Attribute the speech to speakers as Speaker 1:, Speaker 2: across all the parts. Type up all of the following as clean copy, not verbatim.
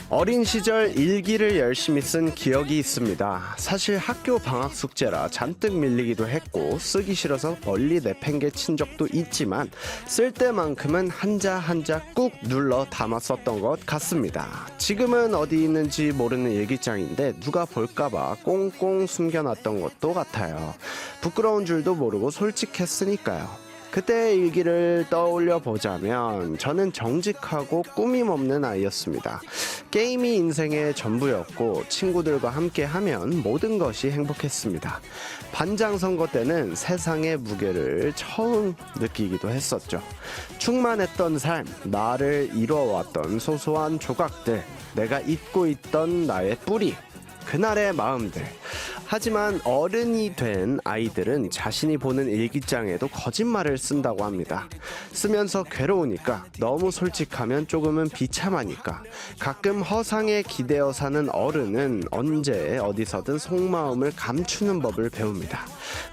Speaker 1: 어린 시절 일기를 열심히 쓴 기억이 있습니다. 사실 학교 방학 숙제라 잔뜩 밀리기도 했고 쓰기 싫어서 멀리 내팽개친 적도 있지만 쓸 때만큼은 한자 한자 꾹 눌러 담아 썼던 것 같습니다. 지금은 어디 있는지 모르는 일기장인데 누가 볼까봐 꽁꽁 숨겨놨던 것도 같아요. 부끄러운 줄도 모르고 솔직했으니까요. 그때의 일기를 떠올려 보자면 저는 정직하고 꾸밈 없는 아이였습니다. 게임이 인생의 전부였고 친구들과 함께 하면 모든 것이 행복했습니다. 반장 선거 때는 세상의 무게를 처음 느끼기도 했었죠. 충만했던 삶, 나를 이루어왔던 소소한 조각들, 내가 잊고 있던 나의 뿌리, 그날의 마음들. 하지만 어른이 된 아이들은 자신이 보는 일기장에도 거짓말을 쓴다고 합니다. 쓰면서 괴로우니까, 너무 솔직하면 조금은 비참하니까, 가끔 허상에 기대어 사는 어른은 언제 어디서든 속마음을 감추는 법을 배웁니다.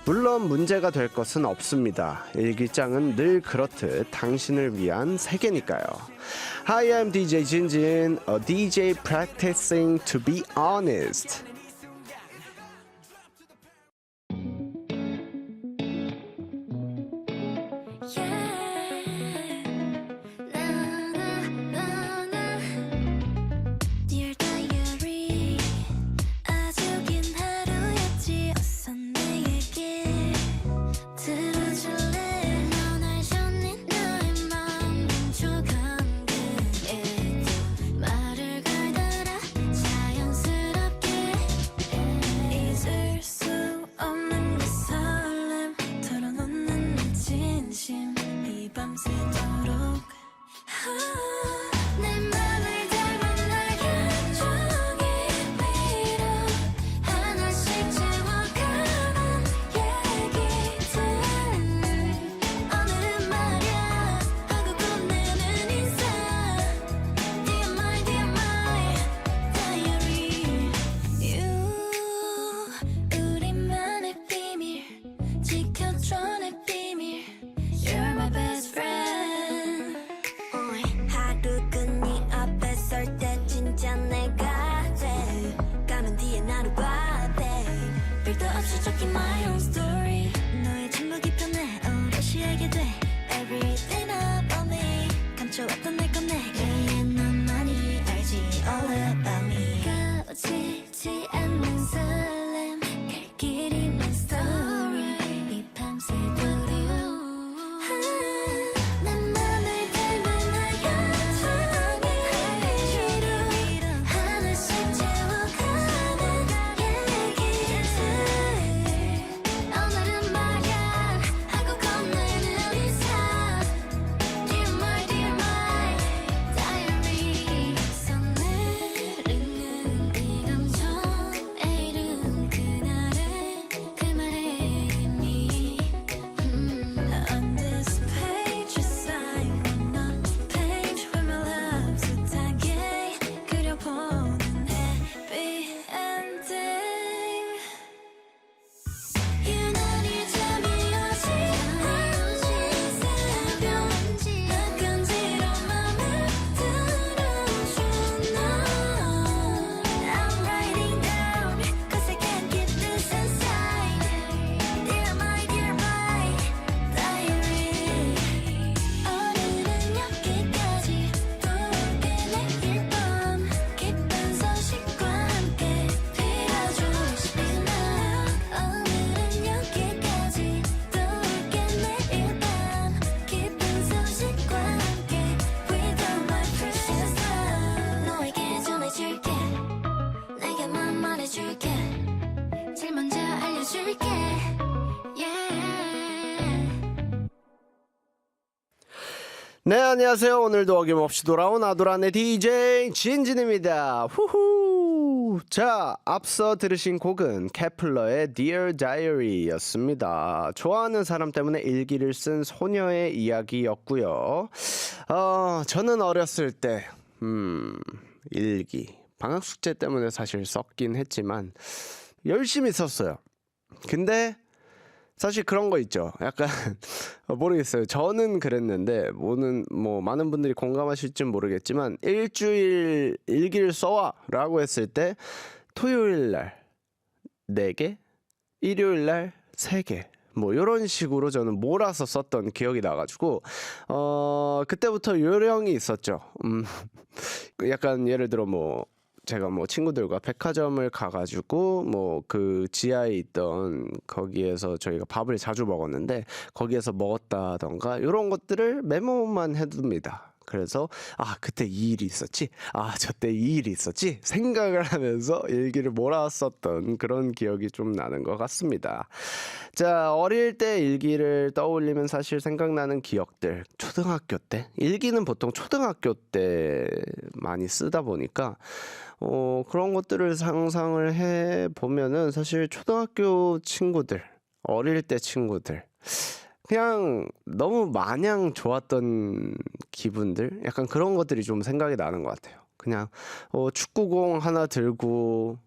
Speaker 1: 물론 문제가 될 것은 없습니다. 일기장은 늘 그렇듯 당신을 위한 세계니까요. Hi, I'm DJ 진진, a DJ practicing to be honest. 네, 안녕하세요. 오늘도 어김없이 돌아온 아도란의 DJ 진진입니다. 후후. 자, 앞서 들으신 곡은 케플러의 Dear Diary였습니다. 좋아하는 사람 때문에 일기를 쓴 소녀의 이야기였고요. 저는 어렸을 때 일기 방학 숙제 때문에 사실 썼긴 했지만 열심히 썼어요. 근데 사실 그런 거 있죠. 약간 모르겠어요. 저는 그랬는데 뭐 많은 분들이 공감하실지 모르겠지만 일주일 일기를 써와라고 했을 때 토요일 날 4개, 일요일 날 3개. 뭐 이런 식으로 저는 몰아서 썼던 기억이 나가지고 그때부터 요령이 있었죠. 약간 예를 들어 뭐 제가 뭐 친구들과 백화점을 가가지고 뭐 그 지하에 있던 거기에서 저희가 밥을 자주 먹었는데 거기에서 먹었다던가 이런 것들을 메모만 해둡니다. 그래서 그때 이 일이 있었지, 저때 이 일이 있었지 생각을 하면서 일기를 몰았었던 그런 기억이 좀 나는 것 같습니다. 자, 어릴 때 일기를 떠올리면 사실 생각나는 기억들, 초등학교 때 일기는 보통 초등학교 때 많이 쓰다 보니까 그런 것들을 상상을 해 보면은 사실 초등학교 친구들, 어릴 때 친구들 그냥 너무 마냥 좋았던 기분들, 약간 그런 것들이 좀 생각이 나는 것 같아요. 그냥 축구공 하나 들고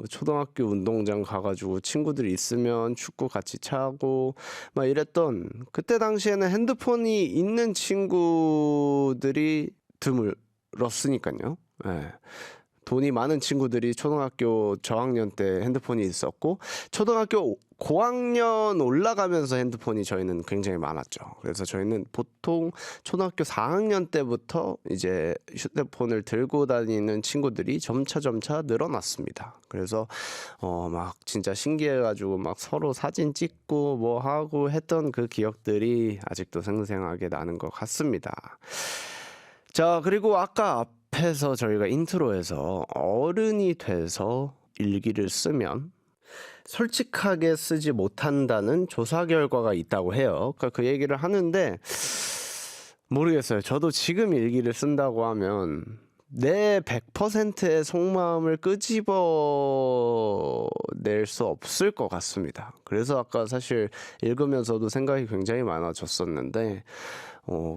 Speaker 1: 초등학교 운동장 가가지고 친구들이 있으면 축구 같이 차고 막 이랬던, 그때 당시에는 핸드폰이 있는 친구들이 드물었으니까요. 예. 돈이 많은 친구들이 초등학교 저학년 때 핸드폰이 있었고 초등학교 고학년 올라가면서 핸드폰이 저희는 굉장히 많았죠. 그래서 저희는 보통 초등학교 4학년 때부터 이제 휴대폰을 들고 다니는 친구들이 점차 늘어났습니다. 그래서 막 진짜 신기해가지고 막 서로 사진 찍고 뭐 하고 했던 그 기억들이 아직도 생생하게 나는 것 같습니다. 자, 그리고 아까 앞에서 저희가 인트로에서 어른이 돼서 일기를 쓰면 솔직하게 쓰지 못한다는 조사 결과가 있다고 해요. 그러니까 그 얘기를 하는데 모르겠어요. 저도 지금 일기를 쓴다고 하면 내 100%의 속마음을 끄집어낼 수 없을 것 같습니다. 그래서 아까 사실 읽으면서도 생각이 굉장히 많아졌었는데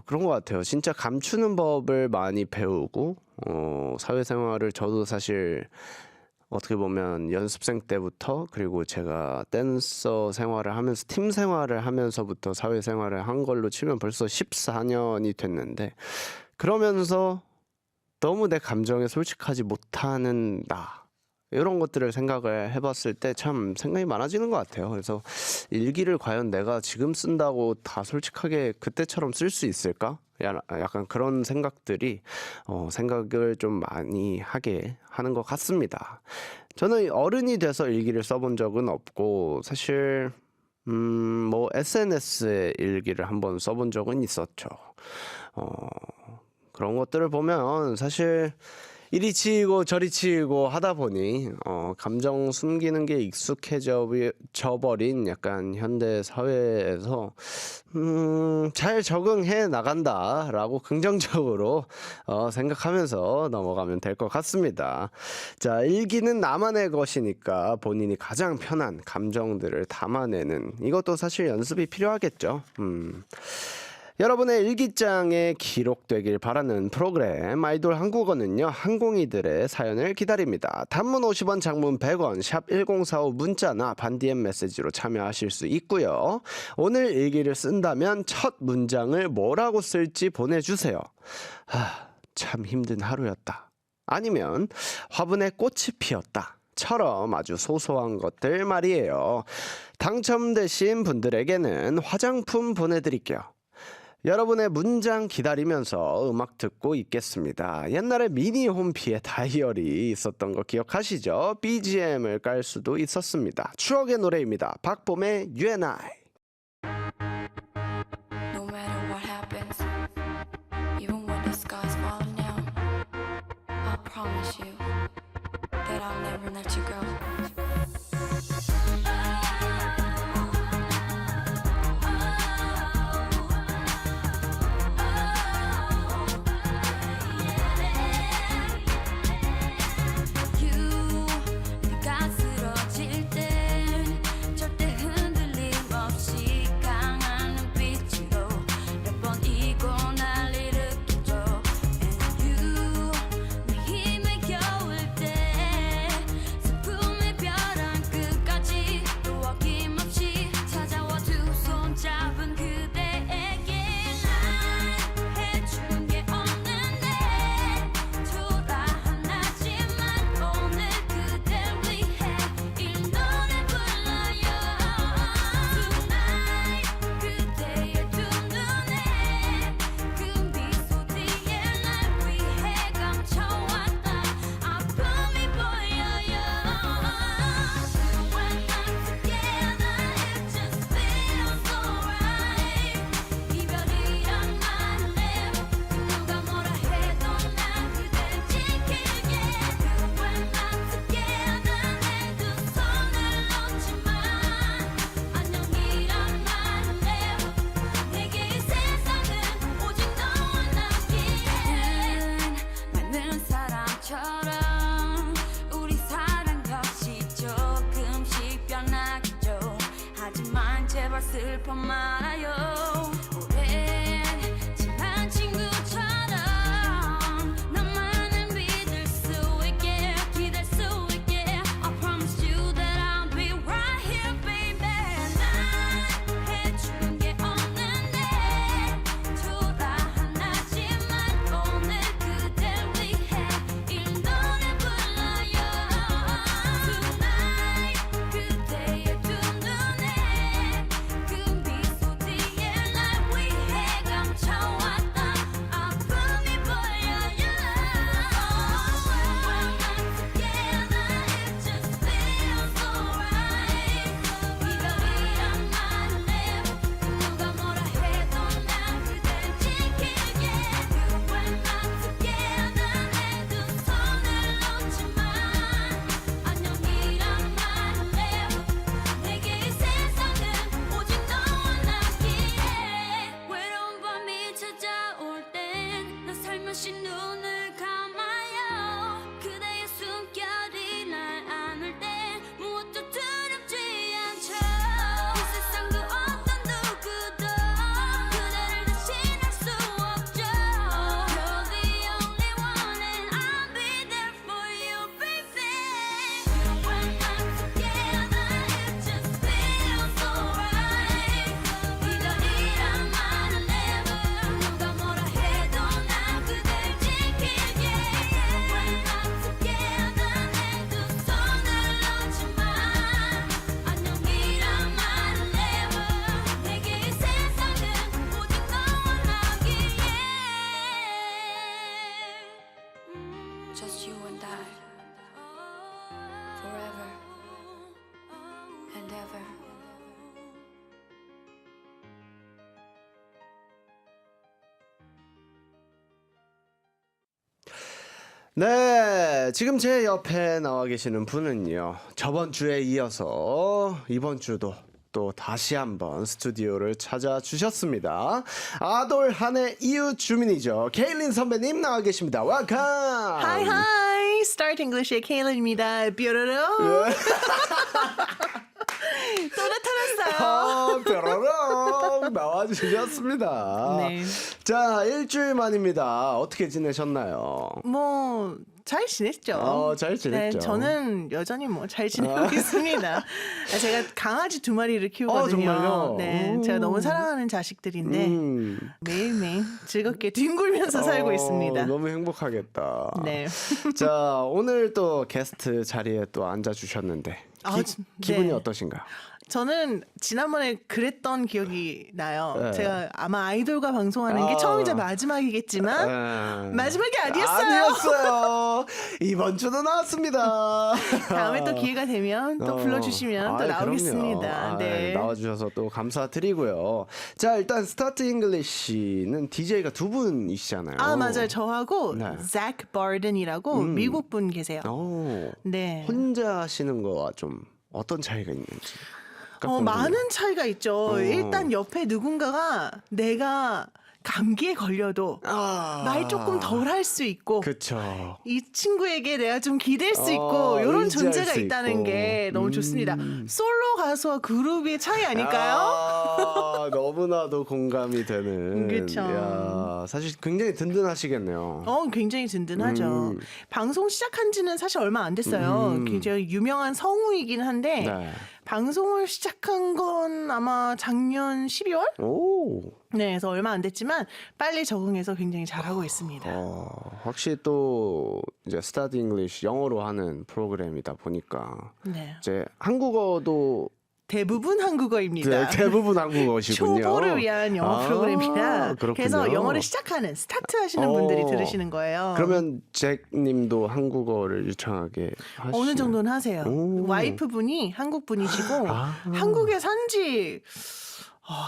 Speaker 1: 그런 것 같아요. 진짜 감추는 법을 많이 배우고 사회생활을 저도 사실 어떻게 보면 연습생 때부터, 그리고 제가 댄서 생활을 하면서 팀 생활을 하면서부터 사회생활을 한 걸로 치면 벌써 14년이 됐는데, 그러면서 너무 내 감정에 솔직하지 못하는 나, 이런 것들을 생각을 해봤을 때 참 생각이 많아지는 것 같아요. 그래서 일기를 과연 내가 지금 쓴다고 다 솔직하게 그때처럼 쓸 수 있을까? 약간 그런 생각들이 생각을 좀 많이 하게 하는 것 같습니다. 저는 어른이 돼서 일기를 써본 적은 없고 사실 뭐 SNS에 일기를 한번 써본 적은 있었죠. 그런 것들을 보면 사실 이리 치이고 저리 치이고 하다 보니 감정 숨기는 게 익숙해져 버린 약간 현대 사회에서 잘 적응해 나간다라고 긍정적으로 생각하면서 넘어가면 될 것 같습니다. 자, 일기는 나만의 것이니까 본인이 가장 편한 감정들을 담아내는, 이것도 사실 연습이 필요하겠죠. 여러분의 일기장에 기록되길 바라는 프로그램 아이돌 한국어는요, 항공이들의 사연을 기다립니다. 단문 50원, 장문 100원, 샵 1045 문자나 반디엠 메시지로 참여하실 수 있고요. 오늘 일기를 쓴다면 첫 문장을 뭐라고 쓸지 보내주세요. 참 힘든 하루였다. 아니면 화분에 꽃이 피었다. 처럼 아주 소소한 것들 말이에요. 당첨되신 분들에게는 화장품 보내드릴게요. 여러분의 문장 기다리면서 음악 듣고 있겠습니다. 옛날에 미니 홈피에 다이어리 있었던 거 기억하시죠? BGM을 깔 수도 있었습니다. 추억의 노래입니다. 박봄의 You and I.
Speaker 2: No matter what happens, even when the sky's falling down, I promise you that I'll never let you go. Put 제발 슬퍼 말아요. 오랜 친한 친구처럼 나만을 믿을 수 있게 기댈 수 있게 I promise you that I'll be right here baby. 난 해준 게 없는데 초라하지만 오늘 그댈 위해 이 노래 불러요. Tonight 그대의 두 눈에 그 미소 뒤에 날 위해 감춰왔던 아픔이 보여요. When I'm together it just feels alright. 이별이란 말은 never 누가 뭐라 해도 난 그댈 지킬게. When I'm together 내 두 손을 놓지만 안녕이란 말은 never 내게 이 세상은 오직 너와 나기에. 외로운 밤이 찾아올 땐 난 살며시 눈을 감아요. 그대의 숨결이 날 안을 때 무엇도 두렵지 않죠. 이 세상 그 어떤 누구도 그대를 대신할 수 없죠. You're the only one and I'll be there for you baby. When I'm together it just feels alright. 이별이란 말은 never 누가 뭐라 해도 난 그댈 지킬게. When I'm together 내 두 손을 놓지만 안녕이란 말은 never 내게 이 세상은 오직 너와 나기에. Just you and I forever and ever.
Speaker 1: 네, 지금 제 옆에 나와 계시는 분은요. 저번 주에 이어서 이번 주도 또 다시 한번 스튜디오를 찾아주셨습니다. 아돌 한의 이웃 주민이죠. 케일린 선배님 나와 계십니다. 웰컴!
Speaker 3: Hi, hi. Start English의 케일린입니다. 뾰로로. 또 나타났어요.
Speaker 1: 뾰로롱 나와주셨습니다.
Speaker 3: 네.
Speaker 1: 자, 일주일 만입니다. 어떻게 지내셨나요?
Speaker 3: 뭐 잘 지냈죠.
Speaker 1: 잘 지냈죠.
Speaker 3: 네, 저는 여전히 뭐 잘 지내고 있습니다. 제가 강아지 2마리를 키우거든요.
Speaker 1: 정말요?
Speaker 3: 네, 제가 너무 사랑하는 자식들인데 매일매일 즐겁게 뒹굴면서 살고 있습니다.
Speaker 1: 너무 행복하겠다.
Speaker 3: 네.
Speaker 1: 자, 오늘 또 게스트 자리에 또 앉아주셨는데 기분이
Speaker 3: 네.
Speaker 1: 어떠신가요?
Speaker 3: 저는 지난번에 그랬던 기억이 나요.
Speaker 1: 네.
Speaker 3: 제가 아마 아이돌과 방송하는 게 처음이자 마지막이겠지만 마지막이 아니었어요.
Speaker 1: 아니었어요. 이번 주도 나왔습니다.
Speaker 3: 다음에 또 기회가 되면 또 불러주시면 또 나오겠습니다. 네.
Speaker 1: 나와주셔서 또 감사드리고요. 자, 일단 스타트 잉글리시는 DJ가 두 분이시잖아요.
Speaker 3: 아, 맞아요. 저하고
Speaker 1: 네.
Speaker 3: 잭 바든이라고 미국 분 계세요. 네.
Speaker 1: 혼자 하시는 거와 좀 어떤 차이가 있는지.
Speaker 3: 많은 차이가 있죠. 일단 옆에 누군가가 내가 감기에 걸려도 말 조금 덜 할 수 있고
Speaker 1: 그쵸.
Speaker 3: 이 친구에게 내가 좀 기댈 수 있고 이런
Speaker 1: 의지할
Speaker 3: 존재가
Speaker 1: 수
Speaker 3: 있다는
Speaker 1: 있고.
Speaker 3: 게 너무 좋습니다. 솔로 가수와 그룹의 차이 아닐까요?
Speaker 1: 너무나도 공감이 되는.
Speaker 3: 그쵸.
Speaker 1: 야, 사실 굉장히 든든하시겠네요.
Speaker 3: 굉장히 든든하죠. 방송 시작한 지는 사실 얼마 안 됐어요. 굉장히 유명한 성우이긴 한데
Speaker 1: 네.
Speaker 3: 방송을 시작한 건 아마 작년 12월?
Speaker 1: 오.
Speaker 3: 네, 그래서 얼마 안 됐지만 빨리 적응해서 굉장히 잘하고 있습니다.
Speaker 1: 확실히 또 이제 스타트 잉글리시 영어로 하는 프로그램이다 보니까
Speaker 3: 네.
Speaker 1: 이제 한국어도
Speaker 3: 대부분 한국어입니다.
Speaker 1: 대부분 한국어시군요.
Speaker 3: 초보를 위한 영어 프로그램이라
Speaker 1: 그렇군요.
Speaker 3: 그래서 영어를 시작하는 스타트 하시는 분들이 들으시는 거예요.
Speaker 1: 그러면 잭님도 한국어를 유창하게 하시나요?
Speaker 3: 어느 정도는 하세요. 와이프분이 한국 분이시고 한국에 산지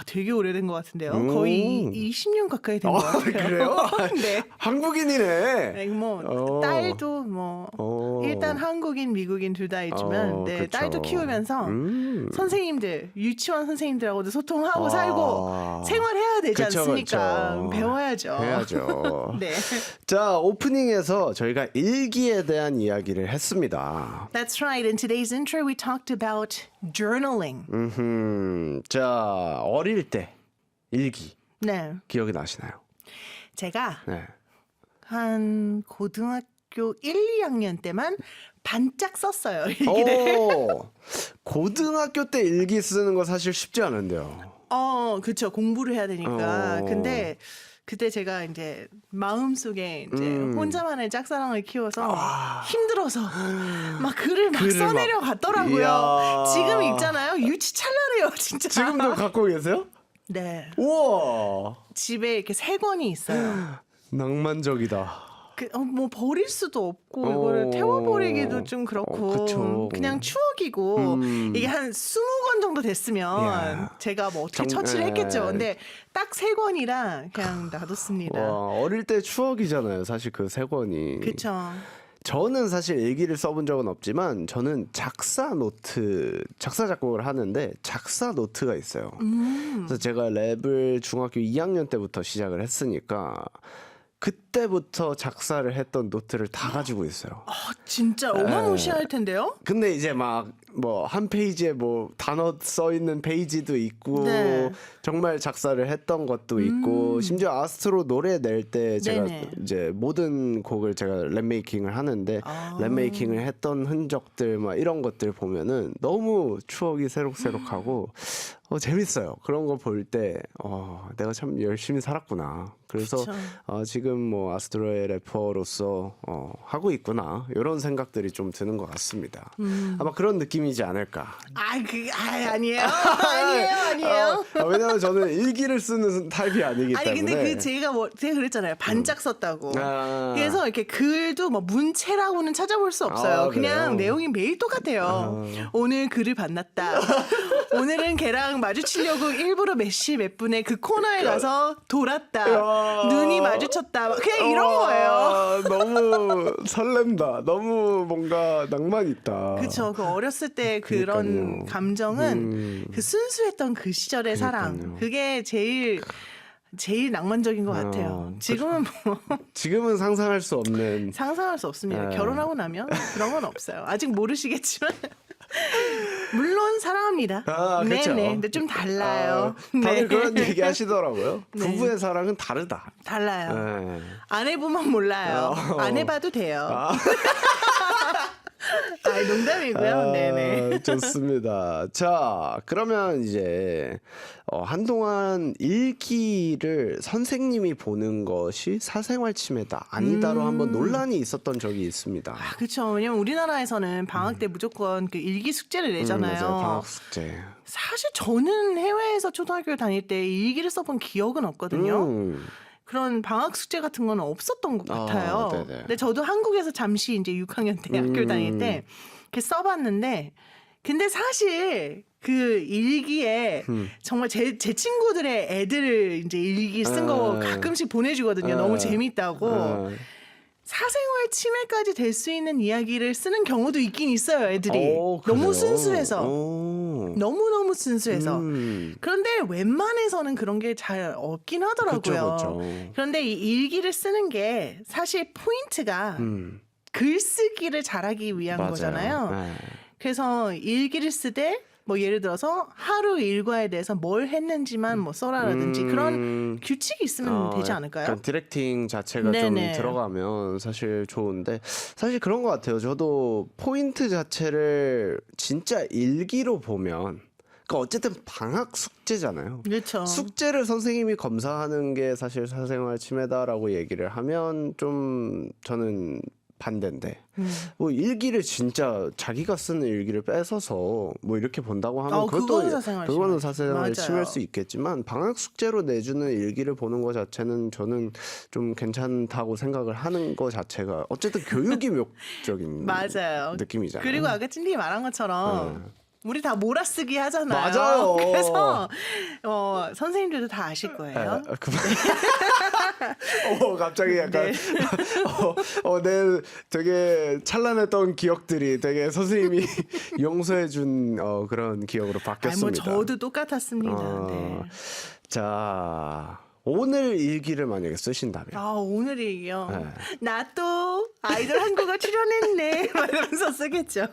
Speaker 3: 되게 오래된 것 같은데요. 거의 20년 가까이 된 것 같아요.
Speaker 1: 그래요?
Speaker 3: 네.
Speaker 1: 한국인이네.
Speaker 3: 네, 뭐
Speaker 1: 어.
Speaker 3: 딸도 뭐
Speaker 1: 어.
Speaker 3: 일단 한국인, 미국인 둘 다 있지만 네,
Speaker 1: 그쵸.
Speaker 3: 딸도 키우면서 선생님들, 유치원 선생님들하고도 소통하고 살고 생활해야 되지
Speaker 1: 그쵸,
Speaker 3: 않습니까?
Speaker 1: 그쵸.
Speaker 3: 배워야죠.
Speaker 1: 해야죠.
Speaker 3: 네.
Speaker 1: 자, 오프닝에서 저희가 일기에 대한 이야기를 했습니다.
Speaker 3: That's right. In today's intro, we talked about journaling.
Speaker 1: 자, 어릴 때 일기
Speaker 3: 네.
Speaker 1: 기억이 나시나요?
Speaker 3: 제가
Speaker 1: 네.
Speaker 3: 한 고등학교 1, 2학년 때만 반짝 썼어요, 일기를.
Speaker 1: 고등학교 때 일기 쓰는 거 사실 쉽지 않은데요.
Speaker 3: 그쵸. 공부를 해야 되니까.
Speaker 1: 어.
Speaker 3: 근데 그때 제가 이제 마음속에 이제 혼자만의 짝사랑을 키워서 힘들어서 막 글을 막
Speaker 1: 글을
Speaker 3: 써내려
Speaker 1: 막.
Speaker 3: 갔더라고요.
Speaker 1: 이야.
Speaker 3: 지금 있잖아요. 유치찬란해요, 진짜.
Speaker 1: 지금도 갖고 계세요?
Speaker 3: 네.
Speaker 1: 우와,
Speaker 3: 집에 이렇게 3권이 있어요.
Speaker 1: 낭만적이다.
Speaker 3: 뭐 버릴 수도 없고 이거를 태워버리기도 좀 그렇고
Speaker 1: 그쵸.
Speaker 3: 그냥 추억이고 이게 한 20권 정도 됐으면
Speaker 1: 야.
Speaker 3: 제가 뭐 어떻게 처치를 했겠죠. 근데 딱 3권이라 그냥 놔뒀습니다.
Speaker 1: 와, 어릴 때 추억이잖아요. 사실 그 세 권이.
Speaker 3: 그쵸.
Speaker 1: 저는 사실 일기를 써본 적은 없지만 저는 작사 작곡을 하는데 작사 노트가 있어요. 그래서 제가 랩을 중학교 2학년 때부터 시작을 했으니까 그때부터 작사를 했던 노트를 다 가지고 있어요.
Speaker 3: 진짜 어마무시할 텐데요.
Speaker 1: 근데 이제 막 뭐 한 페이지에 뭐 단어 써 있는 페이지도 있고
Speaker 3: 네.
Speaker 1: 정말 작사를 했던 것도 있고 심지어 아스트로 노래 낼 때 제가
Speaker 3: 네네.
Speaker 1: 이제 모든 곡을 제가 랩 메이킹을 하는데 랩 메이킹을 했던 흔적들 막 이런 것들 보면은 너무 추억이 새록새록하고 재밌어요. 그런 거 볼 때 내가 참 열심히 살았구나. 그래서
Speaker 3: 그쵸.
Speaker 1: 지금 뭐 아스트로의 래퍼로서 하고 있구나. 이런 생각들이 좀 드는 것 같습니다. 아마 그런 느낌이지 않을까.
Speaker 3: 아니에요. 아니에요.
Speaker 1: 왜냐면 저는 일기를 쓰는 타입이 아니기 때문에.
Speaker 3: 아니 근데 제가 그랬잖아요. 반짝 썼다고. 그래서 이렇게 글도 뭐 문체라고는 찾아볼 수 없어요. 그냥
Speaker 1: 그래요?
Speaker 3: 내용이 매일 똑같아요. 오늘 글을 만났다. 오늘은 걔랑 마주치려고 일부러 몇 시 몇 분에 그 코너에 가서 돌았다. 눈이 마주쳤다. 그냥 이런 거예요.
Speaker 1: 너무 설렘다. 너무 뭔가 낭만 있다.
Speaker 3: 그렇죠. 그 어렸을 때 그런
Speaker 1: 그러니까요.
Speaker 3: 감정은 그 순수했던 그 시절의 사랑. 그게 제일 낭만적인 것 같아요. 지금은 뭐
Speaker 1: 지금은 상상할 수 없는.
Speaker 3: 상상할 수 없습니다.
Speaker 1: 네.
Speaker 3: 결혼하고 나면 그런 건 없어요. 아직 모르시겠지만 물론 사랑합니다.
Speaker 1: 그렇죠.
Speaker 3: 네네. 근데 좀 달라요.
Speaker 1: 다들
Speaker 3: 네.
Speaker 1: 그런 얘기 하시더라고요.
Speaker 3: 네.
Speaker 1: 부부의 사랑은 다르다.
Speaker 3: 달라요.
Speaker 1: 네.
Speaker 3: 안 해보면 몰라요. 안 해봐도 돼요. 농담이고요. 네네.
Speaker 1: 좋습니다. 자, 그러면 이제 한동안 일기를 선생님이 보는 것이 사생활 침해다 아니다로 한번 논란이 있었던 적이 있습니다.
Speaker 3: 그렇죠. 왜냐면 우리나라에서는 방학 때 무조건 그 일기 숙제를 내잖아요.
Speaker 1: 맞아요. 방학 숙제.
Speaker 3: 사실 저는 해외에서 초등학교 다닐 때 일기를 써본 기억은 없거든요. 그런 방학 숙제 같은 건 없었던 것 같아요.
Speaker 1: 네네.
Speaker 3: 근데 저도 한국에서 잠시 이제 6학년 때 학교 다닐 때 이렇게 써봤는데, 근데 사실 그 일기에 정말 제 친구들의 애들 이제 일기 쓴 거 가끔씩 보내주거든요. 너무 재밌다고. 사생활 침해까지 될 수 있는 이야기를 쓰는 경우도 있긴 있어요, 애들이.
Speaker 1: 그래요?
Speaker 3: 너무 순수해서.
Speaker 1: 오.
Speaker 3: 너무너무 순수해서. 그런데 웬만해서는 그런 게 잘 없긴 하더라고요.
Speaker 1: 그쵸.
Speaker 3: 그런데 이 일기를 쓰는 게 사실 포인트가 글쓰기를 잘하기 위한
Speaker 1: 맞아요.
Speaker 3: 거잖아요.
Speaker 1: 네.
Speaker 3: 그래서 일기를 쓰되 뭐 예를 들어서 하루 일과에 대해서 뭘 했는지만 뭐 써라라든지 그런 규칙이 있으면 되지 않을까요?
Speaker 1: 그러니까 디렉팅 자체가
Speaker 3: 네네.
Speaker 1: 좀 들어가면 사실 좋은데 사실 그런 것 같아요. 저도 포인트 자체를 진짜 일기로 보면 그러니까 어쨌든 방학 숙제잖아요.
Speaker 3: 그렇죠.
Speaker 1: 숙제를 선생님이 검사하는 게 사실 사생활 침해다라고 얘기를 하면 좀 저는 반대인데 뭐 일기를 진짜 자기가 쓰는 일기를 뺏어서 뭐 이렇게 본다고 하면
Speaker 3: 그거는 사생활
Speaker 1: 그거는
Speaker 3: 침해.
Speaker 1: 사생활
Speaker 3: 맞아요.
Speaker 1: 침해일 수 있겠지만 방학 숙제로 내주는 일기를 보는 것 자체는 저는 좀 괜찮다고 생각을 하는 것 자체가 어쨌든 교육이 목적인
Speaker 3: 맞아요.
Speaker 1: 느낌이잖아요.
Speaker 3: 그리고 아까 찐디 말한 것처럼 우리 다 몰아쓰기 하잖아요.
Speaker 1: 맞아요.
Speaker 3: 그래서 선생님들도 다 아실 거예요.
Speaker 1: 갑자기 약간
Speaker 3: 네.
Speaker 1: 내 되게 찬란했던 기억들이 되게 선생님이 용서해준 그런 기억으로
Speaker 3: 뭐
Speaker 1: 바뀌었습니다.
Speaker 3: 저도 똑같았습니다. 네.
Speaker 1: 자, 오늘 일기를 만약에 쓰신다면
Speaker 3: 오늘이요.
Speaker 1: 네.
Speaker 3: 나 또 아이돌 한국어 출연했네. 막 이러면서 쓰겠죠.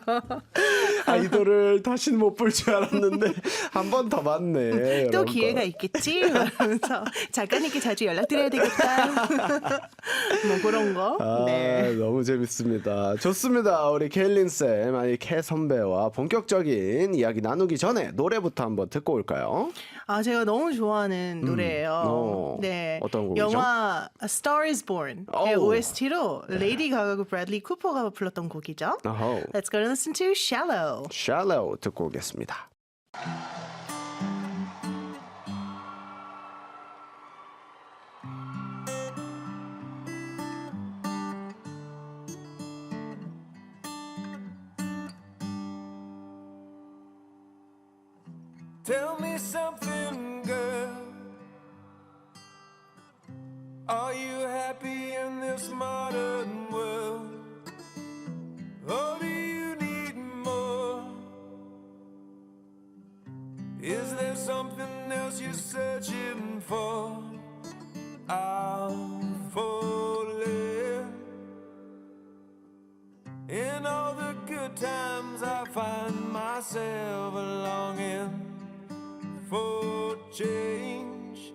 Speaker 1: 아이돌을 다시는 못 볼 줄 알았는데 한 번 더 봤네.
Speaker 3: 또
Speaker 1: 이런
Speaker 3: 기회가
Speaker 1: 거.
Speaker 3: 있겠지. 이러면서 작가님께 자주 연락드려야 되겠다. 뭐 그런 거. 네.
Speaker 1: 너무 재밌습니다. 좋습니다. 우리 케일린 쌤, 아니 캐 선배와 본격적인 이야기 나누기 전에 노래부터 한번 듣고 올까요?
Speaker 3: 제가 너무 좋아하는 노래예요. 네.
Speaker 1: 어떤 곡이죠?
Speaker 3: 영화 A Star Is Born의
Speaker 1: 오.
Speaker 3: OST로 레이디 가가고 브래들리 쿠퍼가 불렀던 곡이죠.
Speaker 1: 어허.
Speaker 3: Let's go and listen to Shallow.
Speaker 1: Shallow 듣고 오겠습니다.
Speaker 4: Tell me something, girl. Are you happy in this modern world? Or do you need more? Is there something else you're searching for? I'm falling. In all the good times I find myself longing for change,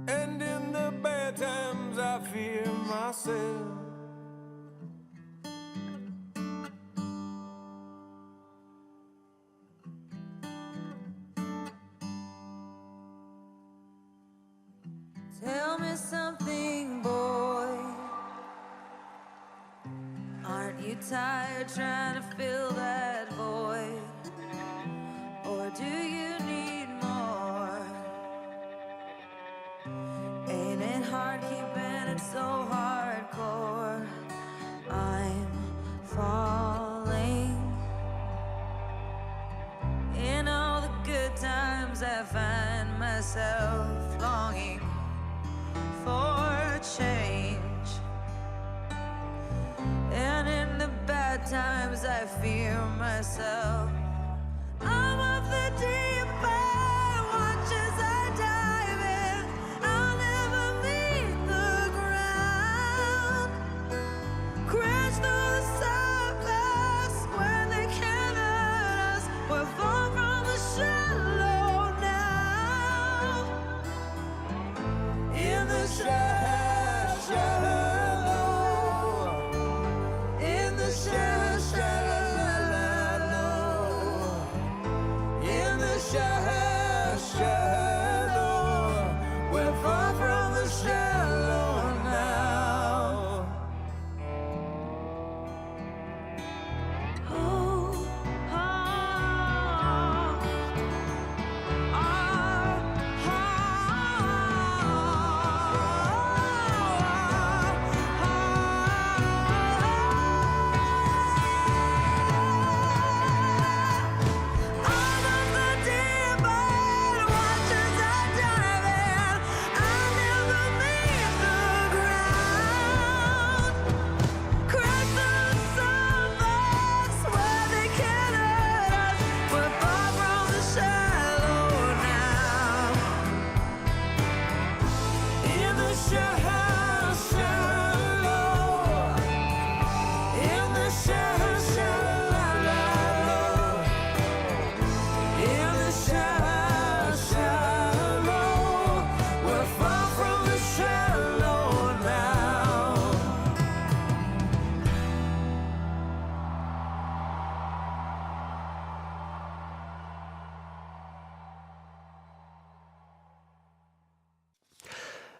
Speaker 4: and in the bad times I fear myself.
Speaker 5: Tell me something, boy. Aren't you tired trying to fill that void? Or do you need more? Ain't it hard keeping it so hardcore? I'm falling. In all the good times I find myself longing for change, and in the bad times I fear myself. I'm of the deep end, watch as I dive in. I'll never meet the ground. Crash through the surface where they can't hurt us. We're far from the shallow now. In the shallow, in the shallow, in the shallow, we're far from the shallow now. Oh,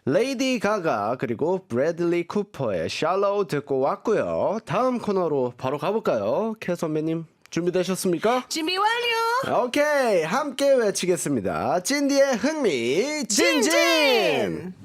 Speaker 1: 레이디 가가 그리고 브래들리 쿠퍼의 Shallow 듣고 왔고요. 다음 코너로 바로 가볼까요? 캐 선배님 준비되셨습니까?
Speaker 3: 준비 완료.
Speaker 1: 오케이, 함께 외치겠습니다. 찐디의 흥미 진진!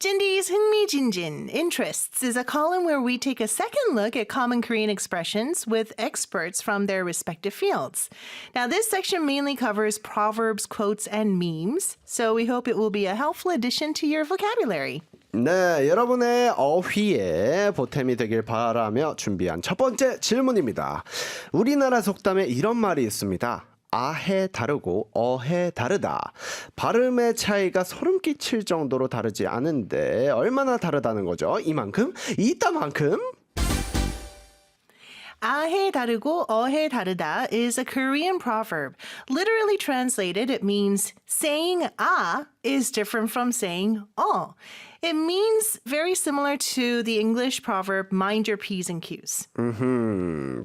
Speaker 3: Jindy's 흥미진진 Interests is a column where we take a second look at common Korean expressions with experts from their respective fields. Now, this section mainly covers proverbs, quotes, and memes, so we hope it will be a helpful addition to your vocabulary.
Speaker 1: 네, 여러분의 어휘에 보탬이 되길 바라며 준비한 첫 번째 질문입니다. 우리나라 속담에 이런 말이 있습니다. 아해 다르고 어해 다르다. 발음의 차이가 소름 끼칠 정도로 다르지 않은데 얼마나 다르다는 거죠? 이만큼? 이따만큼?
Speaker 3: 아해 다르고 어해 다르다 is a Korean proverb. Literally translated, it means saying ah is different from saying It means very similar to the English proverb mind your P's and Q's.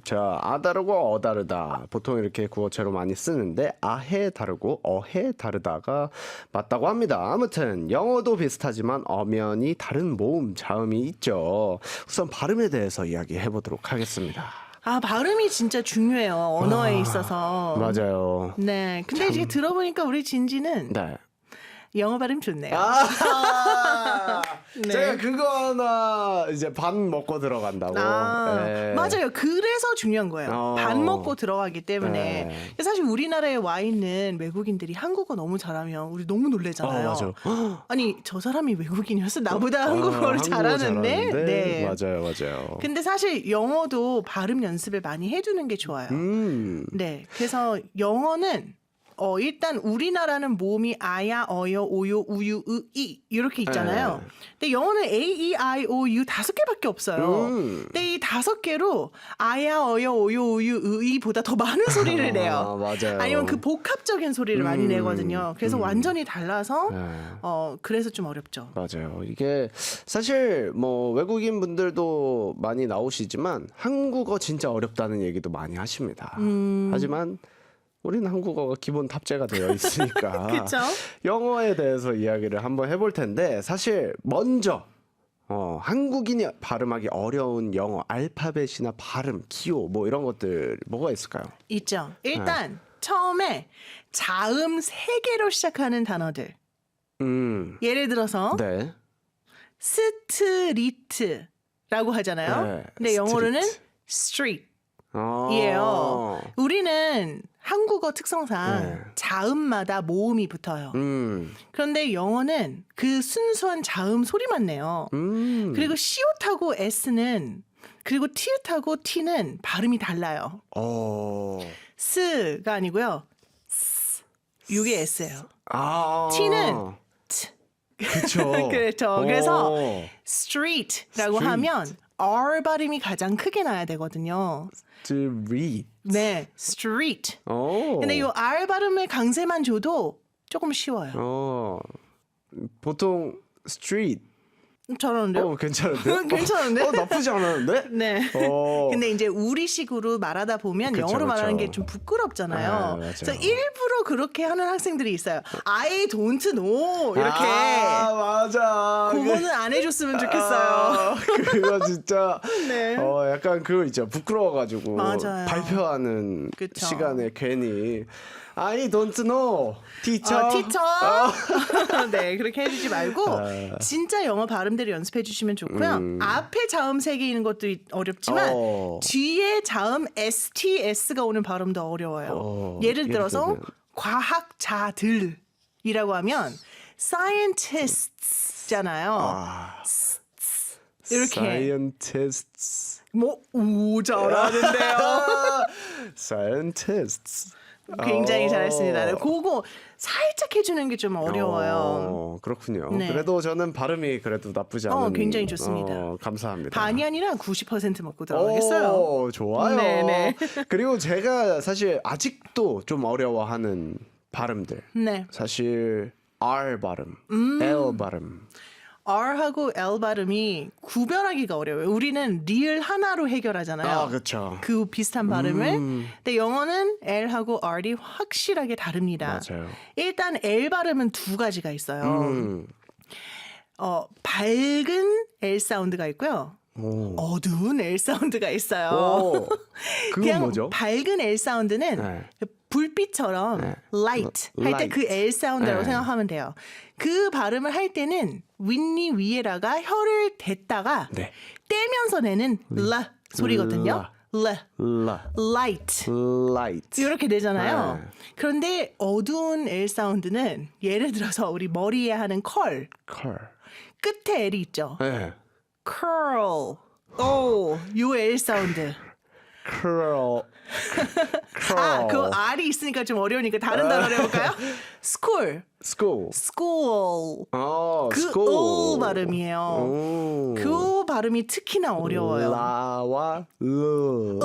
Speaker 1: 자, 아 다르고 어 다르다. 보통 이렇게 구어체로 많이 쓰는데 아해 다르고 어해 다르다가 맞다고 합니다. 아무튼 영어도 비슷하지만 엄연히 다른 모음, 자음이 있죠. 우선 발음에 대해서 이야기해 보도록 하겠습니다.
Speaker 3: 아, 발음이 진짜 중요해요. 언어에 있어서.
Speaker 1: 맞아요.
Speaker 3: 네. 근데 이제 들어보니까 우리 진지는
Speaker 1: 네.
Speaker 3: 영어 발음 좋네요. 네.
Speaker 1: 제가 그거 하나 이제 반 먹고 들어간다고. 네.
Speaker 3: 맞아요. 그래서 중요한 거예요. 밥 먹고 들어가기 때문에.
Speaker 1: 네.
Speaker 3: 사실 우리나라에 와 있는 외국인들이 한국어 너무 잘하면 우리 너무 놀래잖아요.
Speaker 1: 맞아.
Speaker 3: 아니, 저 사람이 외국인이었어? 나보다 한국어를
Speaker 1: 한국어
Speaker 3: 잘하는데? 네.
Speaker 1: 맞아요.
Speaker 3: 근데 사실 영어도 발음 연습을 많이 해두는 게 좋아요. 네. 그래서 영어는 일단 우리나라는 모음이 아야, 어여, 오요, 우유, 으이 이렇게 있잖아요. 근데 영어는 A, E, I, O, U 5개밖에 없어요. 근데 이 5개로 아야, 어여, 오요, 우유, 으이보다 더 많은 소리를 내요.
Speaker 1: 맞아요.
Speaker 3: 아니면 그 복합적인 소리를 많이 내거든요. 그래서 완전히 달라서 그래서 좀 어렵죠.
Speaker 1: 맞아요. 이게 사실 뭐 외국인 분들도 많이 나오시지만 한국어 진짜 어렵다는 얘기도 많이 하십니다. 하지만 우리는 한국어가 기본 탑재가 되어 있으니까
Speaker 3: 그쵸?
Speaker 1: 영어에 대해서 이야기를 한번 해볼 텐데 사실 먼저 한국인이 발음하기 어려운 영어 알파벳이나 발음, 기호 뭐 이런 것들 뭐가 있을까요?
Speaker 3: 있죠. 일단 처음에 자음 3개로 시작하는 단어들. 예를 들어서
Speaker 1: 네.
Speaker 3: 스트리트라고 하잖아요.
Speaker 1: 네,
Speaker 3: 근데 영어로는
Speaker 1: 스트리트.
Speaker 3: street이에요. 우리는 한국어 특성상
Speaker 1: 네.
Speaker 3: 자음마다 모음이 붙어요. 그런데 영어는 그 순수한 자음 소리만 내요. 그리고 시옷하고 S는 그리고 티읕하고 T는 발음이 달라요. 스가 아니고요. 이게 S예요. T는
Speaker 1: 그렇죠.
Speaker 3: 그렇죠. 그래서 street라고 하면 R 발음이 가장 크게 나야 되거든요.
Speaker 1: street.
Speaker 3: 네, street. 근데 이 R 발음의 강세만 줘도 조금 쉬워요.
Speaker 1: 보통 street.
Speaker 3: 저러는데요?
Speaker 1: 괜찮은데?
Speaker 3: 괜찮은데?
Speaker 1: 나쁘지 않았는데?
Speaker 3: 네. 근데 이제 우리식으로 말하다 보면
Speaker 1: 그쵸,
Speaker 3: 영어로 말하는
Speaker 1: 그쵸.
Speaker 3: 게 좀 부끄럽잖아요.
Speaker 1: 맞아요.
Speaker 3: 그래서 일부러 그렇게 하는 학생들이 있어요. I don't know 이렇게.
Speaker 1: 맞아.
Speaker 3: 그거는 안 해줬으면 좋겠어요.
Speaker 1: 그거 진짜
Speaker 3: 네.
Speaker 1: 약간 그거 있죠. 부끄러워가지고
Speaker 3: 맞아요.
Speaker 1: 발표하는
Speaker 3: 그쵸.
Speaker 1: 시간에 괜히 I don't know, teacher.
Speaker 3: 티처. 네, 그렇게 해주지 말고 진짜 영어 발음대로 연습해 주시면 좋고요. 앞에 자음 3개 있는 것도 어렵지만 뒤에 자음 STS가 오는 발음도 어려워요. 예를 들어서
Speaker 1: 들면.
Speaker 3: 과학자들이라고 하면 scientists잖아요. 이렇게.
Speaker 1: Scientists.
Speaker 3: 오, 잘하는데요.
Speaker 1: Scientists.
Speaker 3: 굉장히 잘했습니다. 네, 그거 살짝 해주는 게 좀 어려워요.
Speaker 1: 그렇군요.
Speaker 3: 네.
Speaker 1: 그래도 저는 발음이 그래도 나쁘지 않은.
Speaker 3: 굉장히 좋습니다.
Speaker 1: 감사합니다.
Speaker 3: 반이 아니라 90% 먹고 들어가겠어요.
Speaker 1: 좋아요.
Speaker 3: 네네.
Speaker 1: 그리고 제가 사실 아직도 좀 어려워하는 발음들.
Speaker 3: 네.
Speaker 1: 사실 R 발음, L 발음.
Speaker 3: R하고 L 발음이 구별하기가 어려워요. 우리는 리을 하나로 해결하잖아요.
Speaker 1: 그렇죠.
Speaker 3: 그 비슷한 발음을. 근데 영어는 L하고 R이 확실하게 다릅니다.
Speaker 1: 맞아요.
Speaker 3: 일단 L 발음은 2가지가 있어요. 밝은 L 사운드가 있고요. 어두운 L 사운드가 있어요.
Speaker 1: 그건
Speaker 3: 그냥
Speaker 1: 뭐죠?
Speaker 3: 밝은 L 사운드는
Speaker 1: 네.
Speaker 3: 불빛처럼 light 할 때 그 L 사운드라고
Speaker 1: 네.
Speaker 3: 생각하면 돼요. 그 발음을 할 때는 윗니 위에다가 혀를 댔다가
Speaker 1: 네.
Speaker 3: 떼면서 내는 L 소리거든요. L,
Speaker 1: 라,
Speaker 3: light
Speaker 1: light.
Speaker 3: 이렇게 되잖아요.
Speaker 1: 네.
Speaker 3: 그런데 어두운 L 사운드는 예를 들어서 우리 머리에 하는 컬
Speaker 1: 컬.
Speaker 3: 끝에 L이 있죠.
Speaker 1: 네.
Speaker 3: curl. 오, 요 L 사운드.
Speaker 1: curl.
Speaker 3: 아, 그 R이 있으니까 좀 어려우니까 다른 단어로 해볼까요? school.
Speaker 1: school.
Speaker 3: school. 그
Speaker 1: school.
Speaker 3: 을 발음이에요.
Speaker 1: 오.
Speaker 3: 그 발음이 특히나 어려워요.
Speaker 1: 라와 르.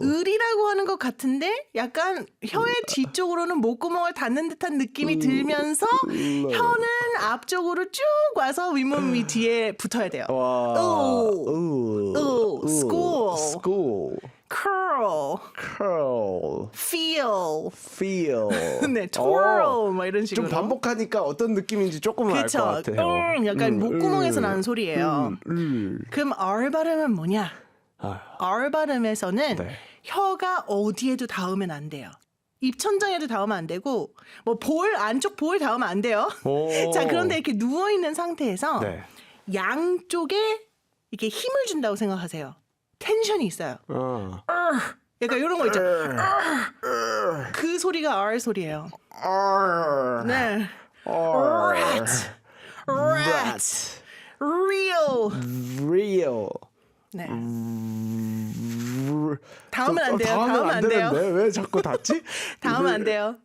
Speaker 3: 을이라고 하는 것 같은데 약간 혀의 뒤쪽으로는 목구멍을 닫는 듯한 느낌이 들면서 혀는 앞쪽으로 쭉 와서 윗몸이 뒤에 붙어야 돼요.
Speaker 1: 와.
Speaker 3: school.
Speaker 1: school.
Speaker 3: curl,
Speaker 1: curl.
Speaker 3: feel,
Speaker 1: feel.
Speaker 3: 네, twirl 뭐 이런 식으로.
Speaker 1: 좀 반복하니까 어떤 느낌인지 조금 알 것
Speaker 3: 그렇죠.
Speaker 1: 같아요.
Speaker 3: 약간 목구멍에서 나는 소리예요. 그럼 R 발음은 뭐냐? R 발음에서는
Speaker 1: 네.
Speaker 3: 혀가 어디에도 닿으면 안 돼요. 입천장에도 닿으면 안 되고 뭐 볼 안쪽 볼 닿으면 안 돼요.
Speaker 1: 오.
Speaker 3: 자, 그런데 이렇게 누워 있는 상태에서
Speaker 1: 네.
Speaker 3: 양쪽에 이렇게 힘을 준다고 생각하세요. 텐션이 있어요. 약간 이런 거 있죠. 그 소리가 R 소리예요. 네. Rat, rat, real.
Speaker 1: real.
Speaker 3: 네. 닿으면 안 돼요.
Speaker 1: 닿으면
Speaker 3: 닿으면 안 돼요.
Speaker 1: 되는데 왜 자꾸 닿지?
Speaker 3: 닿으면 안 돼요.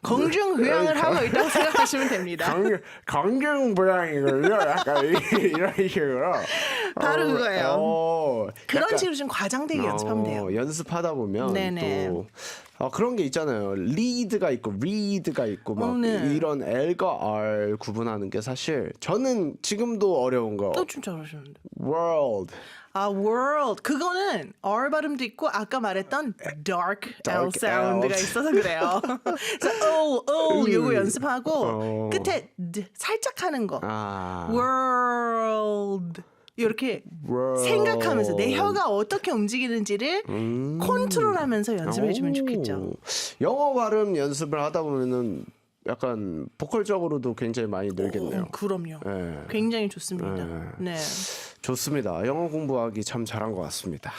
Speaker 3: 공중부양을 하고 있다고 생각하시면 됩니다.
Speaker 1: 강경부양이군요. 약간 이런 식으로.
Speaker 3: 바로 그거예요. 그런
Speaker 1: 약간,
Speaker 3: 식으로 좀 과장되게 연습하면 돼요.
Speaker 1: 연습하다 보면
Speaker 3: 네네.
Speaker 1: 또 그런 게 있잖아요. 리드가 있고 리드가 있고 막
Speaker 3: 네.
Speaker 1: 이런 L과 R 구분하는 게 사실 저는 지금도 어려운 거.
Speaker 3: 또 진짜 어려우시는데.
Speaker 1: world.
Speaker 3: 아, world. 그거는 R 발음도 있고 아까 말했던 dark L
Speaker 1: Dark
Speaker 3: 사운드가
Speaker 1: L.
Speaker 3: 있어서 그래요. 그래서 요거 연습하고 끝에 D 살짝 하는 거. world. 이렇게
Speaker 1: world.
Speaker 3: 생각하면서 내 혀가 어떻게 움직이는지를 컨트롤하면서 연습해 주면 좋겠죠.
Speaker 1: 영어 발음 연습을 하다 보면은 약간 보컬적으로도 굉장히 많이 늘겠네요.
Speaker 3: 그럼요.
Speaker 1: 네.
Speaker 3: 굉장히 좋습니다. 네.
Speaker 1: 좋습니다. 영어 공부하기 참 잘한 것 같습니다.